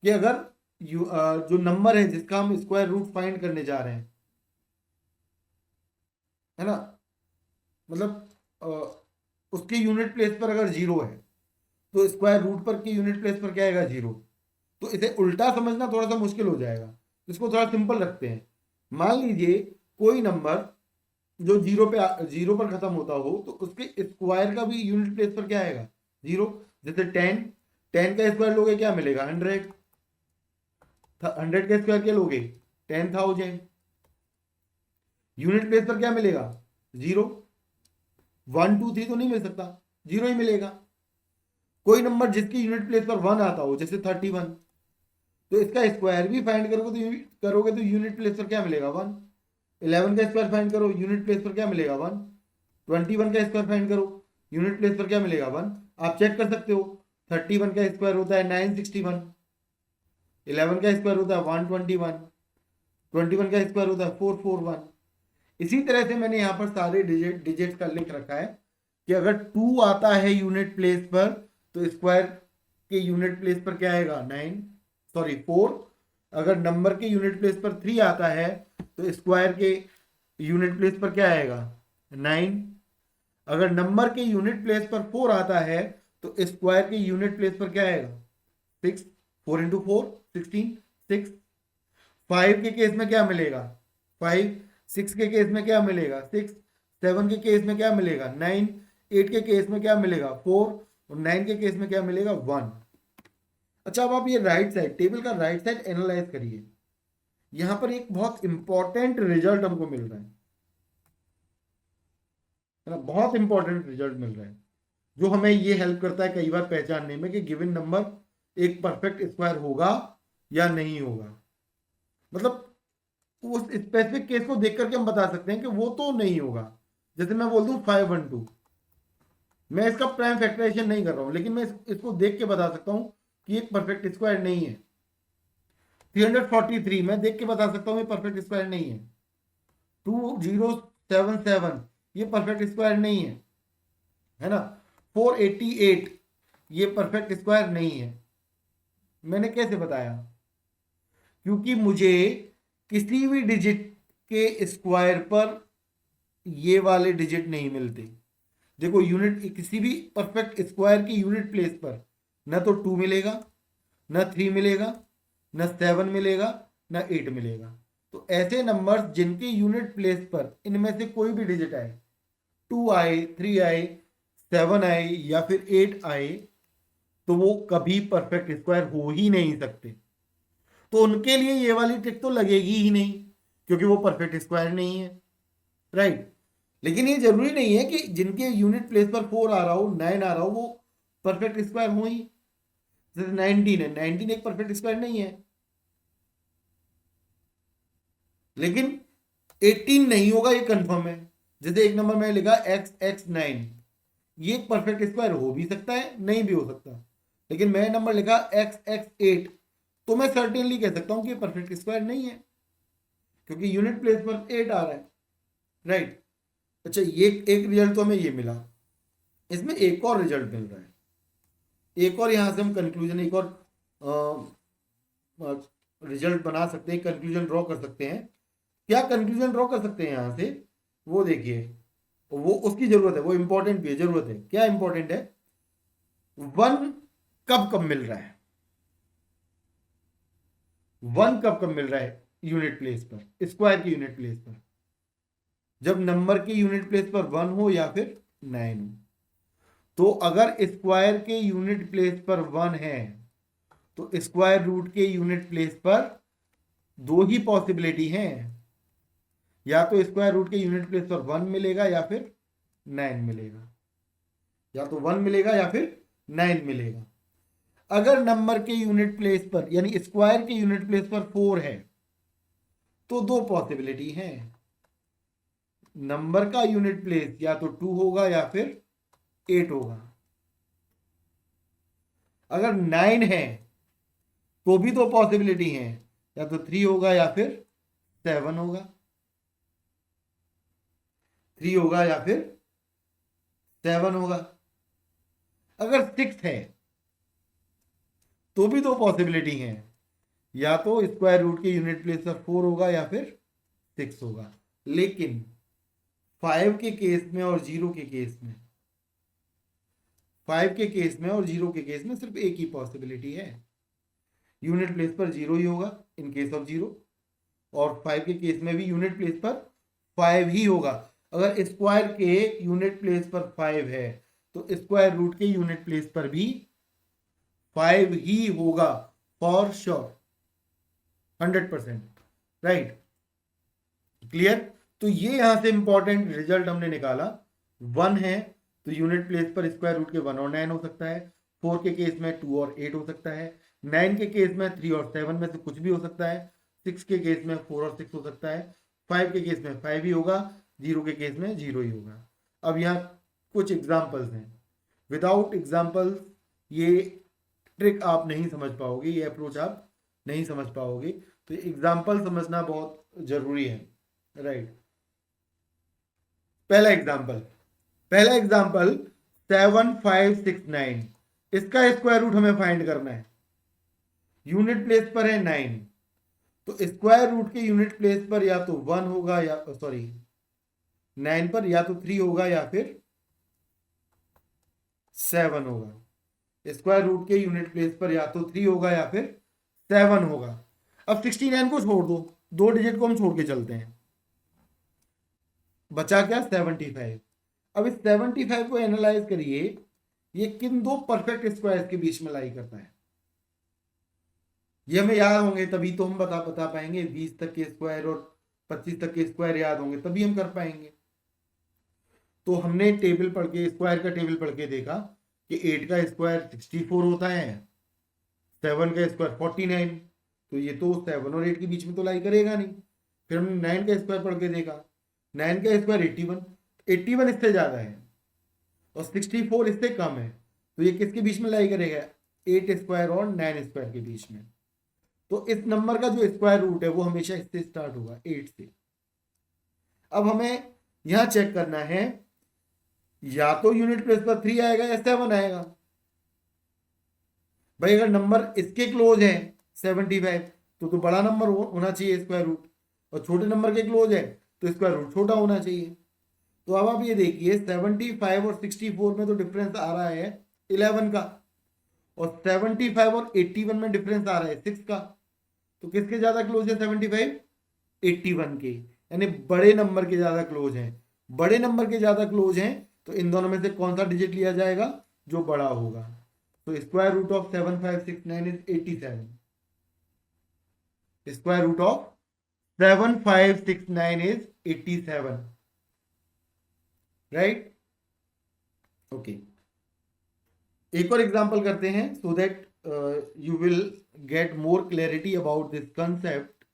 कि अगर जो नंबर है जिसका हम स्क्वायर रूट फाइंड करने जा रहे हैं, है ना, मतलब उसके यूनिट प्लेस पर अगर 0 है तो स्क्वायर रूट पर के यूनिट प्लेस पर क्या आएगा, 0। तो इसे उल्टा समझना थोड़ा सा मुश्किल हो जाएगा, इसको थोड़ा सिंपल रखते हैं। मान लीजिए कोई नंबर जो 0 पर खत्म होता हो तो उसके स्क्वायर का भी यूनिट प्लेस पर क्या आएगा, 0। जैसे 10 का स्क्वायर लोगे क्या मिलेगा, 100। 100 का स्क्वायर क्या लोगे, 10,000। यूनिट प्लेस पर क्या मिलेगा, 0। 1 2 3 तो नहीं मिल सकता, 0 ही मिलेगा। कोई नंबर जिसकी यूनिट प्लेस पर 1 आता हो, जैसे 31, तो इसका स्क्वायर भी फाइंड करोगे तो यूनिट प्लेस पर क्या मिलेगा, 1। 11 का स्क्वायर फाइंड करो, यूनिट प्लेस पर क्या मिलेगा, 1। 21 का स्क्वायर फाइंड करो, यूनिट प्लेस पर क्या मिलेगा, 1। आप चेक कर सकते हो, 31 का स्क्वायर होता है 961, 11 का स्क्वायर होता है 121, 21 का स्क्वायर होता है 441। इसी तरह से मैंने यहाँ पर सारे डिजिट का लिख रखा है कि अगर 2 आता है यूनिट प्लेस पर तो स्क्वायर के यूनिट प्लेस पर क्या आएगा 4। अगर नंबर के यूनिट प्लेस पर 3 आता है तो स्क्वायर के यूनिट प्लेस पर क्या आएगा 9। अगर नंबर के यूनिट प्लेस पर 4 आता है तो स्क्वायर के यूनिट प्लेस पर क्या आएगा 6। 4 इंटू 4 16 6। 5 के केस में क्या मिलेगा 5। 6 के केस में क्या मिलेगा 6। 7 के केस में क्या मिलेगा 9। 8 के केस में क्या मिलेगा 4 और 9 के केस में क्या मिलेगा 1। अच्छा, अब आप ये राइट साइड टेबल का राइट साइड एनालाइज करिए। यहां पर एक बहुत इंपॉर्टेंट रिजल्ट हमको मिल रहा है ना, बहुत इंपॉर्टेंट रिजल्ट मिल रहा है जो हमें ये हेल्प करता है कई बार पहचानने में कि गिवन नंबर एक परफेक्ट स्क्वायर होगा या नहीं होगा। मतलब उस स्पेसिफिक केस को देख करके हम बता सकते हैं कि वो तो नहीं होगा। जैसे मैं बोल दूं 512, मैं इसका प्राइम फैक्टराइजेशन नहीं कर रहा हूं लेकिन मैं इसको देख के बता सकता हूं कि एक परफेक्ट स्क्वायर नहीं है। 343 मैं देख के बता सकता हूं ये परफेक्ट स्क्वायर नहीं है। 2077 ये परफेक्ट स्क्वायर नहीं है ना। 488 ये परफेक्ट स्क्वायर नहीं है। मैंने कैसे बताया? क्योंकि मुझे किसी भी डिजिट के स्क्वायर पर ये वाले डिजिट नहीं मिलते। देखो, यूनिट किसी भी परफेक्ट स्क्वायर की यूनिट प्लेस पर न तो 2 मिलेगा, न 3 मिलेगा, न 7 मिलेगा, न 8 मिलेगा। तो ऐसे नंबर्स जिनके यूनिट प्लेस पर इनमें से कोई भी डिजिट आए, 2 आए, 3 आए, 7 आए या फिर 8 आए, तो वो कभी परफेक्ट स्क्वायर हो ही नहीं सकते। तो उनके लिए ये वाली ट्रिक तो लगेगी ही नहीं क्योंकि वो परफेक्ट स्क्वायर नहीं है, राइट। लेकिन ये जरूरी नहीं है कि जिनके यूनिट प्लेस पर 4 आ रहा हो, 9 आ रहा हो, वो परफेक्ट स्क्वायर हो ही। जैसे 19 है, 19 एक परफेक्ट स्क्वायर नहीं है, लेकिन 18 नहीं होगा ये कंफर्म है। जैसे एक नंबर में लिखा x9, ये एक परफेक्ट स्क्वायर हो भी सकता है, नहीं भी हो सकता। लेकिन मैं नंबर लिखा x8, तो मैं सर्टेनली कह सकता हूं कि ये परफेक्ट स्क्वायर नहीं है क्योंकि यूनिट प्लेस पर 8 आ रहा है, राइट। अच्छा, ये एक रिजल्ट तो हमें ये मिला। इसमें एक और रिजल्ट मिल रहा है, एक और यहां से हम कंक्लूजन, एक और रिजल्ट बना सकते हैं, कंक्लूजन ड्रॉ कर सकते हैं। क्या कंक्लूजन ड्रॉ कर सकते हैं यहां से, वो देखिए। वो उसकी जरूरत है, वो इंपॉर्टेंट भी है, जरूरत है। क्या इंपॉर्टेंट है? 1 कब कब मिल रहा है, 1 कब कब मिल रहा है यूनिट प्लेस पर, स्क्वायर की यूनिट प्लेस पर? जब नंबर की यूनिट प्लेस पर 1 हो या फिर 9 हो। तो अगर स्क्वायर के यूनिट प्लेस पर 1 है तो स्क्वायर रूट के यूनिट प्लेस पर दो ही पॉसिबिलिटी हैं, या तो स्क्वायर रूट के यूनिट प्लेस पर 1 मिलेगा या फिर 9 मिलेगा, या तो 1 मिलेगा या फिर 9 मिलेगा। अगर नंबर के यूनिट प्लेस पर यानी स्क्वायर के यूनिट प्लेस पर 4 है तो दो पॉसिबिलिटी हैं, नंबर का यूनिट प्लेस या तो 2 होगा या फिर 8 होगा। अगर 9 है तो भी दो पॉसिबिलिटी हैं, या तो 3 होगा या फिर 7 होगा, 3 होगा या फिर 7 होगा। अगर 6 है तो भी दो पॉसिबिलिटी हैं, या तो स्क्वायर रूट के यूनिट प्लेस पर 4 होगा या फिर 6 होगा। लेकिन 5 के केस में और 0 के केस में, 5 के केस में और 0 के केस में सिर्फ एक ही पॉसिबिलिटी है, यूनिट प्लेस पर 0 ही होगा इन केस ऑफ 0, और 5 के केस में भी यूनिट प्लेस पर 5 ही होगा। अगर स्क्वायर के यूनिट प्लेस पर 5 है तो स्क्वायर रूट के यूनिट प्लेस पर भी 5 ही होगा, फॉर श्योर, 100%, राइट, क्लियर। तो ये यहां से इंपॉर्टेंट रिजल्ट हमने निकाला। 1 है तो यूनिट प्लेस पर स्क्वायर रूट के 1 और 9 हो सकता है, 4 के केस में 2 और 8 हो सकता है, 9 के केस में 3 और 7 में से कुछ भी हो सकता है, 6 के केस में 4 और 6 हो सकता है, 5 के केस में 5 ही होगा, 0 के केस में 0 ही होगा। अब यहाँ कुछ एग्जाम्पल्स हैं, विदाउट एग्जाम्पल्स ये ट्रिक आप नहीं समझ पाओगे, ये अप्रोच आप नहीं समझ पाओगे। तो एग्जाम्पल समझना बहुत जरूरी है, राइट। पहला एग्जाम्पल 7569, इसका स्क्वायर रूट हमें फाइंड करना है। यूनिट प्लेस पर है 9, तो स्क्वायर रूट के यूनिट प्लेस पर या तो 1 होगा या 9 पर या तो 3 होगा या फिर 7 होगा। स्क्वायर रूट के यूनिट प्लेस पर या तो 3 होगा या फिर 7 होगा। अब 69 को छोड़ दो, 2 डिजिट को हम छोड़ के चलते हैं, बचा क्या 75। अब इस 75 को एनालाइज करिए, ये किन दो परफेक्ट स्क्वायर के बीच में लाई करता है। ये हमें याद होंगे तभी तो हम बता पाएंगे। 20 तक के स्क्वायर और 25 तक के स्क्वायर याद होंगे तभी हम कर पाएंगे। तो हमने टेबल पढ़ के, स्क्वायर का टेबल पढ़ के देखा कि 8 का स्क्वायर 64 होता है, 7 का स्क्वायर 49, तो ये तो 7 और 8 के बीच में तो लाई करेगा नहीं। फिर हमने 9 का स्क्वायर पढ़ के देखा, 9 का स्क्वायर 81, 81 इससे ज्यादा है और 64 इससे कम है, तो ये किसके बीच में लाई करेगा, 8 स्क्वायर और 9 स्क्वायर के बीच में। तो इस नंबर का जो स्क्वायर रूट है वो हमेशा इससे स्टार्ट होगा, 8 से। अब हमें यहां चेक करना है, या तो यूनिट प्लेस पर 3 आएगा या 7 आएगा। भाई अगर नंबर इसके क्लोज है 75, तो बड़ा नंबर होना चाहिए स्क्वायर रूट, और छोटे नंबर के क्लोज है तो स्क्वायर रूट छोटा होना चाहिए। तो अब आप ये देखिए 75 और 64 में तो डिफरेंस आ रहा है 11 का, और 75 और 81 में डिफरेंस आ रहा है 6 का। तो किसके ज्यादा क्लोज है 75, 81 के, यानी बड़े नंबर के ज्यादा क्लोज हैं। बड़े नंबर के ज्यादा क्लोज हैं तो इन दोनों में से कौन सा डिजिट लिया जाएगा, जो बड़ा होगा। तो square root of 7569 is 87। Square root of 7569 is 87, right. Okay, एक और एग्जांपल करते हैं so that you will get more clarity about this concept.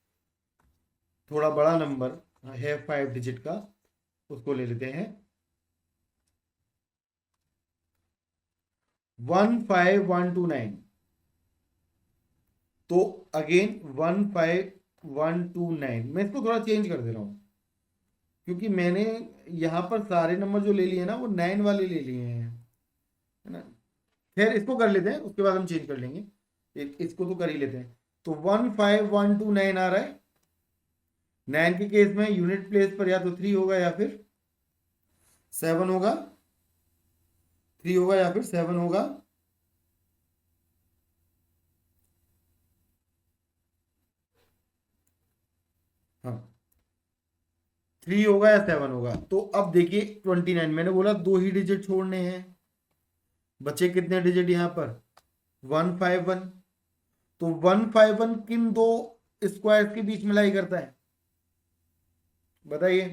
थोड़ा बड़ा नंबर है 5 डिजिट का, उसको ले लेते हैं 15129। तो अगेन 15129, मैं इसको थोड़ा चेंज कर दे रहा हूं क्योंकि मैंने यहां पर सारे नंबर जो ले लिए ना वो 9 वाले ले लिए हैं, है ना। खैर इसको कर लेते हैं, उसके बाद हम चेंज कर लेंगे। इसको तो कर ही लेते हैं। तो 15129 आ रहा है। 9 के केस में यूनिट प्लेस पर या तो 3 होगा या फिर 7 होगा, 3 होगा या फिर 7 होगा। हाँ, 3 होगा या 7 होगा। तो अब देखिए 29, मैंने बोला 2 ही डिजिट छोड़ने हैं, बचे कितने डिजिट यहां पर 151। तो 151 किन दो स्क्वायर्स के बीच में लाई करता है, बताइए,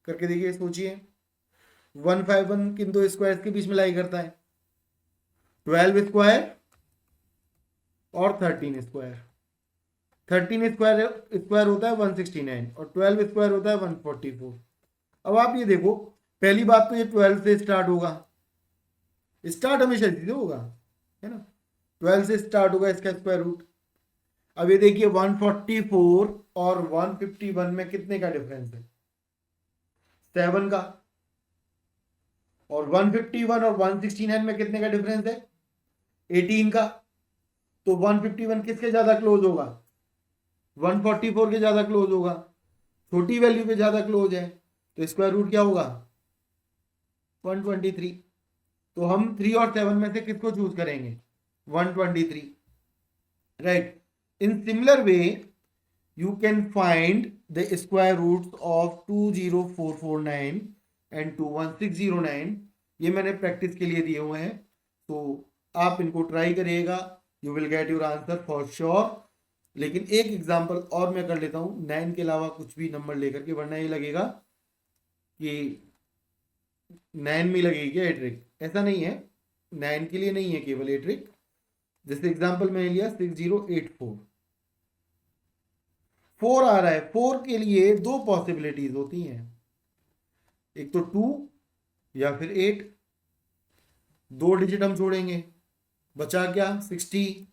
करके देखिए, सोचिए। 151 किन दो स्क्वायर्स के बीच में लाई करता है, 12 स्क्वायर और 13 स्क्वायर। 13 स्क्वायर होता है 169 और 12 स्क्वायर होता है 144। अब आप ये देखो, पहली बात तो ये 12 से स्टार्ट होगा, स्टार्ट हमेशा इसी से होगा, है ना। 12 से स्टार्ट होगा इसका स्क्वायर रूट। अब ये देखिए 144 और 151 में कितने का डिफरेंस है, 7 का। और 151 और 169 में कितने का डिफरेंस है, 18 का। तो 151 किसके ज्यादा क्लोज होगा, 144 के ज्यादा क्लोज होगा, छोटी वैल्यू के ज्यादा क्लोज है, तो स्क्वायर रूट क्या होगा 123। तो हम 3 और 7 में से किसको चूज करेंगे, 123, right. In similar way you can find the square roots of 20449 and 21609। ये मैंने प्रैक्टिस के लिए दिए हुए हैं, तो आप इनको ट्राई करिएगा, you will get your answer for sure. लेकिन एक एग्जांपल और मैं कर लेता हूँ 9 के अलावा कुछ भी नंबर लेकर के, वरना ये लगेगा कि 9 में लगेगी क्या ये ट्रिक, ऐसा नहीं है। 9 के लिए नहीं है केवल ये ट्रिक। जैसे एग्जांपल मैंने लिया 6084, 4 आ रहा है। 4 के लिए दो पॉसिबिलिटीज होती हैं, एक तो 2 या फिर 8। 2 डिजिट हम छोड़ेंगे, बचा क्या 60।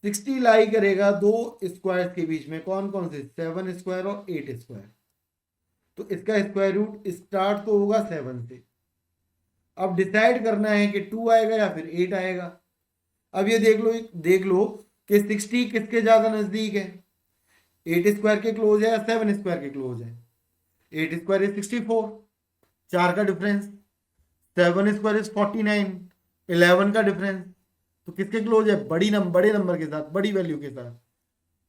60 लाई करेगा दो स्क्वायर के बीच में, कौन कौन से, 7 स्क्वायर और 8 स्क्वायर। तो इसका स्क्वायर रूट स्टार्ट तो होगा 7 से। अब डिसाइड करना है कि 2 आएगा या फिर 8 आएगा। अब ये देख लो कि 60 किसके ज्यादा नजदीक है, 8 स्क्वायर के क्लोज है या 7 स्क्वायर के क्लोज है। 8 स्क्वायर इज 64, 4 का डिफरेंस। 7 स्क्वायर इज 49, 11 का डिफरेंस। तो किसके क्लोज है, बड़े नंबर के साथ, बड़ी वैल्यू के साथ।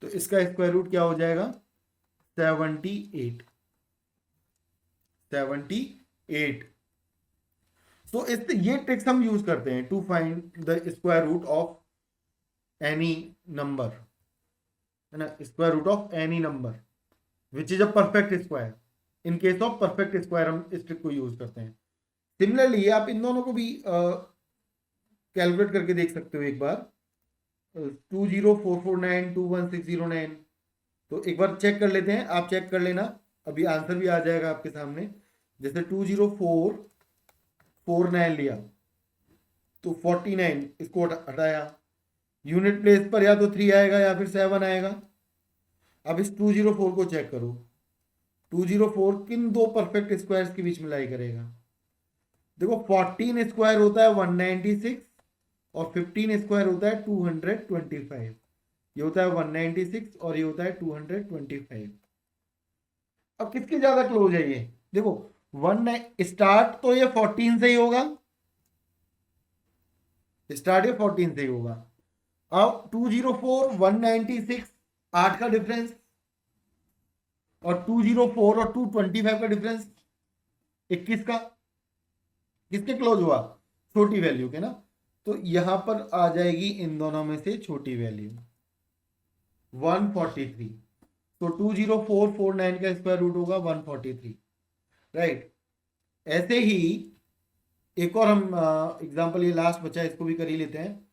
तो इसका स्क्वायर रूट क्या हो जाएगा, 78। 78। सो ये ट्रिक्स हम यूज करते हैं to find the square root of any number, है ना, square root of any number which is a perfect square. In case of perfect square हम इस ट्रिक को यूज करते हैं। सिमिलरली आप इन दोनों को भी कैलकुलेट करके देख सकते हो एक बार। 20449 21609, तो एक बार चेक कर लेते हैं, आप चेक कर लेना, अभी आंसर भी आ जाएगा आपके सामने। जैसे 20449 लिया तो 49 इसको हटाया, यूनिट प्लेस पर या तो 3 आएगा या फिर 7 आएगा। अब इस 204 को चेक करो, 204 किन दो परफेक्ट स्क्वायर्स के बीच में लाई करेगा। देखो 14 स्क्वायर होता है 196 और 15 स्क्वायर होता है 225। ये होता है 196 और ये होता है 225। अब किसके ज्यादा क्लोज है ये, देखो स्टार्ट तो ये 14 से ही होगा, स्टार्ट ये 14 से ही होगा। अब 204 196 8 का डिफरेंस और 204 और 225 का डिफरेंस 21 का, किसके क्लोज हुआ, छोटी वैल्यू के ना। तो यहां पर आ जाएगी इन दोनों में से छोटी वैल्यू 143। तो 20449 का स्क्वायर रूट होगा 143, राइट। ऐसे ही एक और हम एग्जांपल, ये लास्ट बचा है, इसको भी कर ही लेते हैं।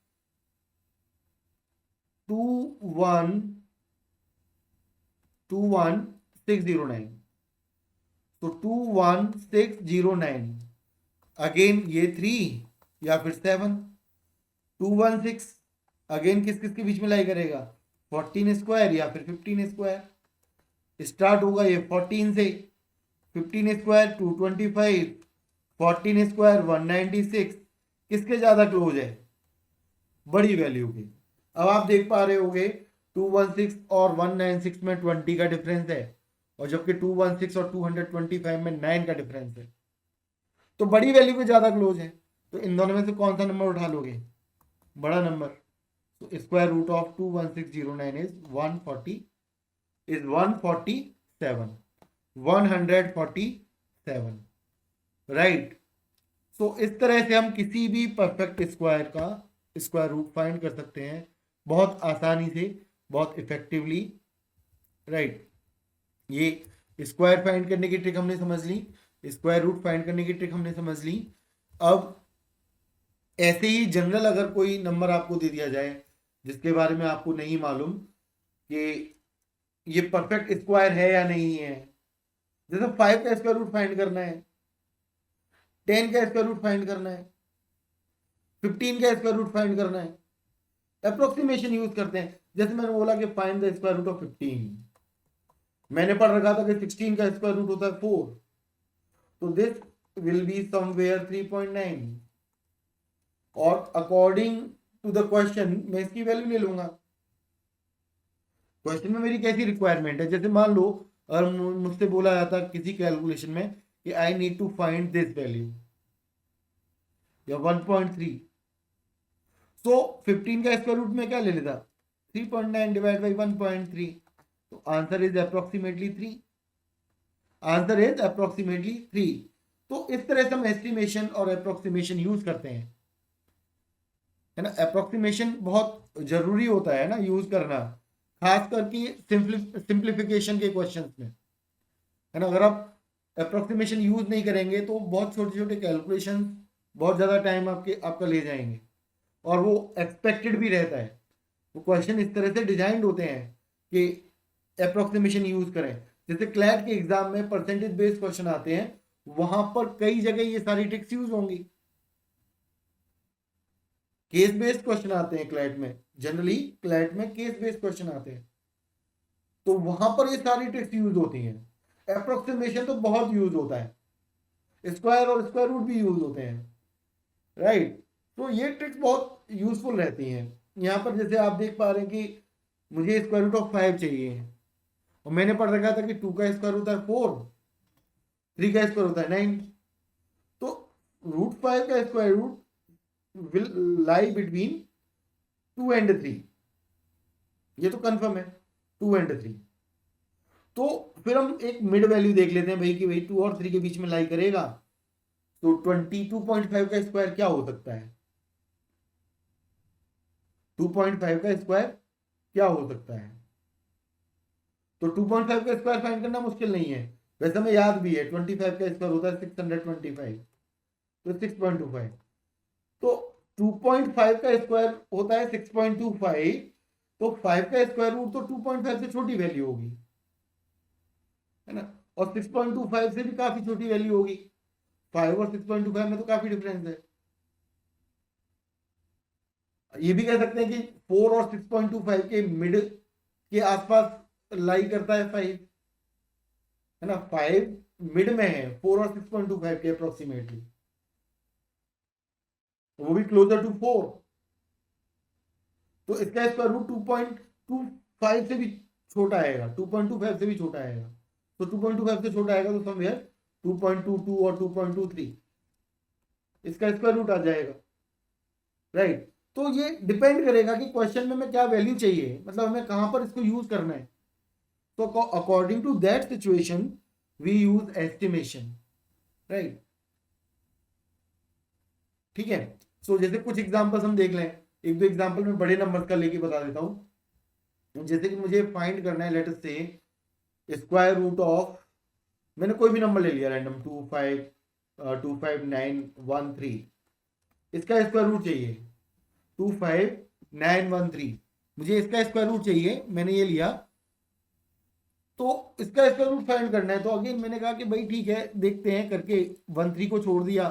21609, तो 21609 अगेन ये 3 या फिर 7। 216 अगेन किस किस के बीच में लाई करेगा, 14 स्क्वायर या फिर 15 स्क्वायर। स्टार्ट होगा ये 14 से, 15 स्क्वायर 225, 14 स्क्वायर 196, किसके ज्यादा क्लोज है, बड़ी वैल्यू के। अब आप देख पा रहे होगे 216 और 196 में 20 का डिफरेंस है, और जबकि 216 और 225 में 9 का डिफरेंस है, तो बड़ी वैल्यू के ज्यादा क्लोज है। तो इन दोनों में से कौन सा नंबर उठा लोगे, बड़ा नंबर। तो square root of 21609 is 147, 147, right. So इस तरह से हम किसी भी परफेक्ट स्क्वायर का स्क्वायर रूट फाइंड कर सकते हैं, बहुत आसानी से, बहुत इफेक्टिवली, राइट। ये स्क्वायर फाइंड करने की ट्रिक हमने समझ ली, स्क्वायर रूट फाइंड करने की ट्रिक हमने समझ ली। अब ऐसे ही जनरल अगर कोई नंबर आपको दे दिया जाए जिसके बारे में आपको नहीं मालूम कि ये परफेक्ट स्क्वायर है या नहीं है, जैसे 5 का स्क्वायर रूट फाइंड करना है, 10 का स्क्वायर रूट फाइंड करना है, 15 का स्क्वायर रूट फाइंड करना है, अप्रोक्सीमेशन यूज करते हैं। जैसे मैंने बोला कि find the square root of 15, मैंने पढ़ रखा था कि 16 का स्क्वायर रूट होता है 4, तो दिस विल बी समवेयर 3.9, और अकॉर्डिंग टू द क्वेश्चन मैं इसकी वैल्यू ले लूंगा। क्वेश्चन में मेरी कैसी रिक्वायरमेंट है, जैसे मान लो अगर मुझसे बोला जाता किसी कैलकुलेशन में कि I need to find this value या 1.3, सो 15 का स्क्वायर रूट में क्या ले लेता, 3.9 डिवाइड बाई 1.3, तो answer is approximately 3, answer is approximately 3। तो इस तरह से हम एस्टिमेशन और अप्रोक्सीमेशन यूज करते हैं, है ना। अप्रोक्सीमेशन बहुत जरूरी होता है ना यूज करना, खास करके सिंप्लीफिकेशन के क्वेश्चंस में, है ना। अगर आप अप्रोक्सीमेशन यूज नहीं करेंगे तो बहुत छोटे छोटे कैलकुलेशन बहुत ज़्यादा टाइम आपका ले जाएंगे, और वो एक्सपेक्टेड भी रहता है। वो क्वेश्चन इस तरह से डिजाइंड होते हैं कि अप्रोक्सीमेशन यूज करें। जैसे क्लैट के एग्जाम में परसेंटेज बेस्ड क्वेश्चन आते हैं, वहां पर कई जगह ये सारी ट्रिक्स यूज होंगी। केस बेस्ड क्वेश्चन आते हैं क्लैट में, जनरली क्लैट में केस बेस्ड क्वेश्चन आते हैं, तो वहां पर ये सारी ट्रिक्स यूज होती हैं। अप्रोक्सीमेशन तो बहुत यूज होता है, स्क्वायर और स्क्वायर रूट भी यूज होते हैं, राइट। तो ये ट्रिक्स बहुत यूजफुल रहती हैं। यहाँ पर जैसे आप देख पा रहे हैं कि मुझे स्क्वायर रूट ऑफ 5 चाहिए, और मैंने पढ़ रखा था कि 2 का स्क्वायर होता है 4, 3 का स्क्वायर होता है 9। तो √5 का square root will lie between 2 and 3, ये तो कंफर्म है, 2 एंड 3। तो फिर हम एक मिड वैल्यू देख लेते हैं भाई कि भाई 2 और 3 के बीच में लाई करेगा, तो 22.5 का स्क्वायर क्या हो सकता है? 2.5 का स्क्वायर क्या हो सकता है? तो 2.5 का स्क्वायर फाइंड करना मुश्किल नहीं है, वैसे हमें याद भी है 25 का स्क्वायर होता है 625, तो 6.25। तो 2.5 का स्क्वायर होता है 6.25, तो 5 का स्क्वायर रूट तो 2.5 से छोटी वैल्यू होगी, है ना, और 6.25 से भी काफी छोटी वैल्यू होगी। 5 और 6.25 में तो काफी डिफरेंस है। ये भी कह सकते हैं कि 4 और 6.25 के मिड के आसपास लाई करता है 5, है ना। 5 मिड में है 4 और 6.25 के अप्रोक्सीमेटली, वो भी क्लोजर टू 4। तो इसका स्क्वायर रूट 2.25 से भी छोटा आएगा, 2.25 से भी छोटा आएगा। तो 2.25 से छोटा आएगा तो समवेयर 2.22 और 2.23 इसका स्क्वायर रूट आ जाएगा, राइट। तो ये डिपेंड करेगा कि क्वेश्चन में हमें क्या वैल्यू चाहिए, मतलब हमें कहां पर इसको यूज करना है। तो according to that situation we use estimation, right. ठीक है। सो जैसे कुछ एग्जांपल्स हम देख लें, एक दो एग्जांपल में बड़े नंबर का लेके बता देता हूं। जैसे कि मुझे फाइंड करना है, लेट अस से स्क्वायर रूट ऑफ, मैंने कोई भी नंबर ले लिया रैंडम 25913, इसका स्क्वायर रूट चाहिए 25913, मुझे इसका स्क्वायर रूट चाहिए, मैंने ये लिया। तो इसका स्क्वायर रूट फाइंड करना है, तो अगेन मैंने कहा कि भाई ठीक है देखते हैं करके, 13 को छोड़ दिया,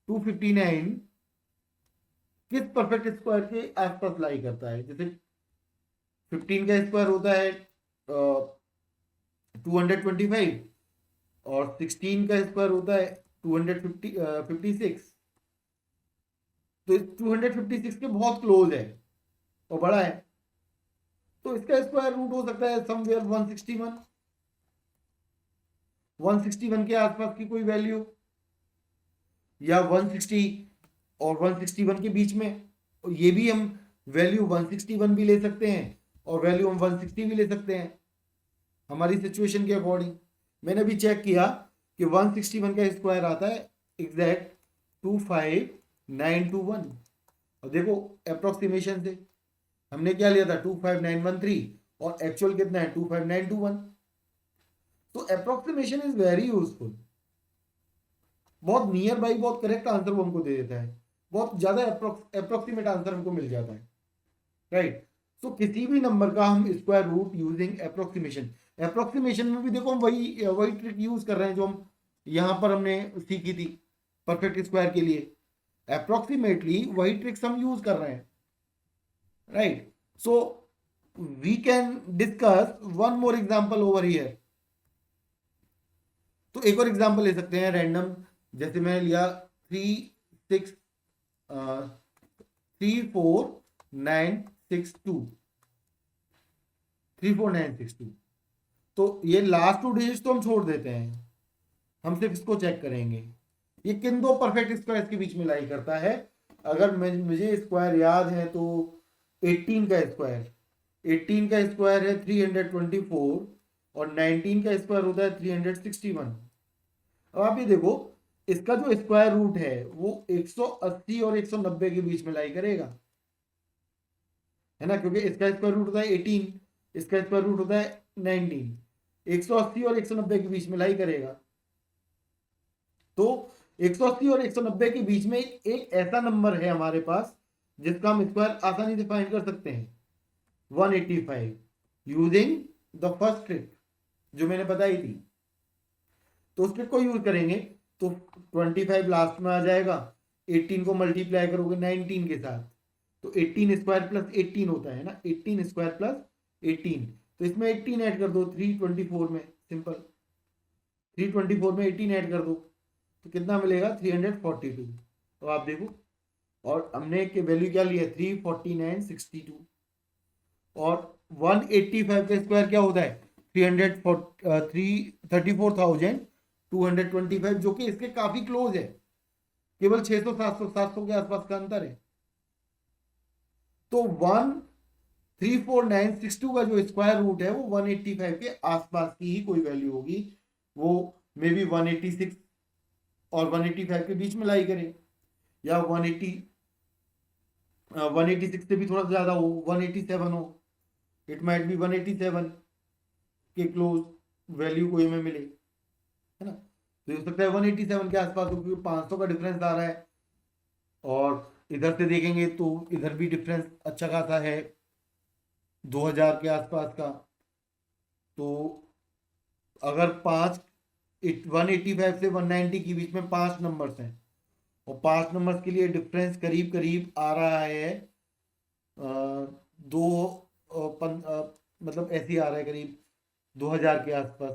259 किस परफेक्ट स्क्वायर के आसपास लाई करता है। जैसे 15 का स्क्वायर होता है 225, और 16 का स्क्वायर होता है 256, तो 256 के बहुत क्लोज है और बड़ा है, तो इसका स्क्वायर रूट हो सकता है समवेयर 161, 161 के आसपास की कोई वैल्यू, या 160 और 161 के बीच में। ये भी हम वैल्यू 161 भी ले सकते हैं और वैल्यू हम 160 भी ले सकते हैं हमारी सिचुएशन के अकॉर्डिंग। मैंने अभी चेक किया कि 161 का स्क्वायर आता है एग्जैक्ट 25921, और देखो अप्रोक्सीमेशन से हमने क्या लिया था 25913, और एक्चुअल कितना है 25921। तो अप्रोक्सीमेशन इज वेरी यूजफुल, बहुत नियर बाई, बहुत करेक्ट आंसर वो हमको दे देता है, बहुत ज्यादा अप्रोक्सीमेट आंसर हमको मिल जाता है, राइट। सो किसी भी नंबर का हम square root using approximation, approximation में भी देखो हम वही वही ट्रिक यूज कर रहे हैं जो हम यहां पर हमने सीखी थी परफेक्ट स्क्वायर के लिए, अप्रोक्सीमेटली वही ट्रिक्स हम यूज कर रहे हैं, right. So we can discuss one more example over here. तो एक और एग्जांपल ले सकते हैं रैंडम, जैसे मैंने लिया 34962, 34962। तो ये लास्ट 2 डिजिट तो हम छोड़ देते हैं, हम सिर्फ इसको चेक करेंगे ये किन दो परफेक्ट स्क्वायर के बीच में लाई करता है। अगर मुझे स्क्वायर याद है तो 18 का स्क्वायर, 18 का स्क्वायर है 324, और 19 का स्क्वायर होता है 361। अब आप ये देखो इसका जो स्क्वायर रूट है वो 180 और 190 के बीच में लाई करेगा, है ना, क्योंकि इसका स्क्वायर रूट होता है 18, इसका स्क्वायर रूट होता है 19, 180 और 190 के बीच में लाई करेगा। तो 180 और 190 के बीच में एक ऐसा नंबर है हमारे पास जिसका हम स्क्वायर आसानी से फाइंड कर सकते हैं, 185, यूजिंग द फर्स्ट ट्रिक जो मैंने बताई थी। तो उस ट्रिक को यूज करेंगे तो 25 लास्ट में आ जाएगा, 18 को मल्टीप्लाई करोगे 19 के साथ, तो 18 स्क्वायर प्लस 18 होता है ना, 18 स्क्वायर प्लस 18, तो इसमें 18 ऐड कर दो 324 में, सिंपल। 324 में 18 ऐड कर दो तो कितना मिलेगा 342। तो आप देखो, और हमने के वैल्यू क्या लिया 349.62, और 185 का स्क्वायर क्या होता है 34,225, जो कि इसके काफी क्लोज है, केवल 600 700 के आसपास का अंतर है। तो 134,962 का जो स्क्वायर रूट है वो 185 के आसपास की ही कोई वैल्यू होगी, वो मे बी 186 और 185 के बीच में लाई करे, या 186 से भी थोड़ा ज्यादा हो, 187 हो, इट माइट बी 187 के क्लोज वैल्यू कोई हमें मिले, है ना। तो हो सकता है 187 के आसपास हो, क्योंकि 500 का डिफरेंस आ रहा है, और इधर से देखेंगे तो इधर भी डिफरेंस अच्छा खासा है 2000 के आसपास का। तो अगर 185 से 190 के बीच में 5 नंबर्स हैं, और 5 नंबर्स के लिए डिफरेंस करीब करीब आ रहा है दो मतलब ऐसे ही आ रहा है करीब 2000 के आसपास,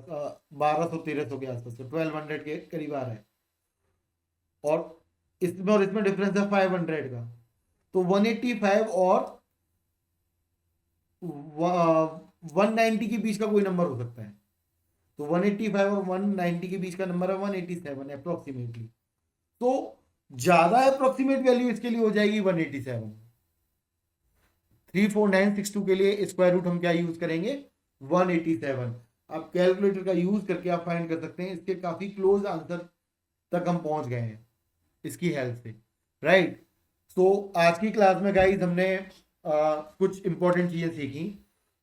1200 1300 के आसपास, 1200 के करीब आ रहा है, और इसमें डिफरेंस है 500 का। तो 185 और 190 के बीच का कोई नंबर हो सकता है। तो 185 और 190 के बीच का नंबर है 187 अप्रोक्सीमेटली। तो ज्यादा अप्रोक्सीमेट वैल्यू इसके लिए हो जाएगी 187। 34962 के लिए स्क्वायर रूट हम क्या यूज करेंगे 187। आप कैलकुलेटर का यूज करके आप फाइंड कर सकते हैं, इसके काफी क्लोज आंसर तक हम पहुंच गए हैं इसकी हेल्प से, राइट। सो आज की क्लास में गाइस हमने कुछ इंपॉर्टेंट चीजें सीखी।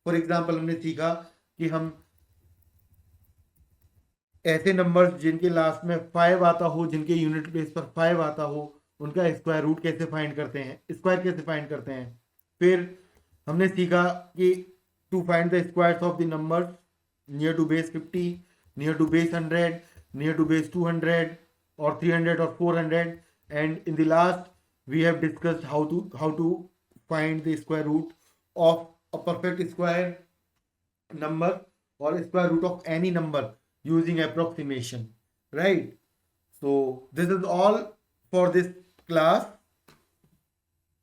फॉर एग्जांपल हमने सीखा कि हम ऐसे नंबर्स जिनके लास्ट में 5 आता हो, जिनके यूनिट प्लेस पर 5 आता हो, उनका स्क्वायर रूट कैसे फाइंड करते हैं, स्क्वायर कैसे फाइंड करते हैं। फिर हमने सीखा कि to find the squares of the numbers near to base 50, near to base 100, near to base 200 और 300 और 400, and in the last we have discussed how to find the square root of a perfect square number or square root of any number using approximation, right. So this is all for this class.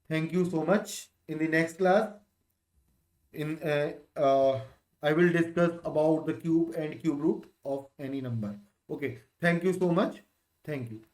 Thank you so much. In the next class, in I will discuss about the cube and cube root of any number. Okay, thank you so much. Thank you.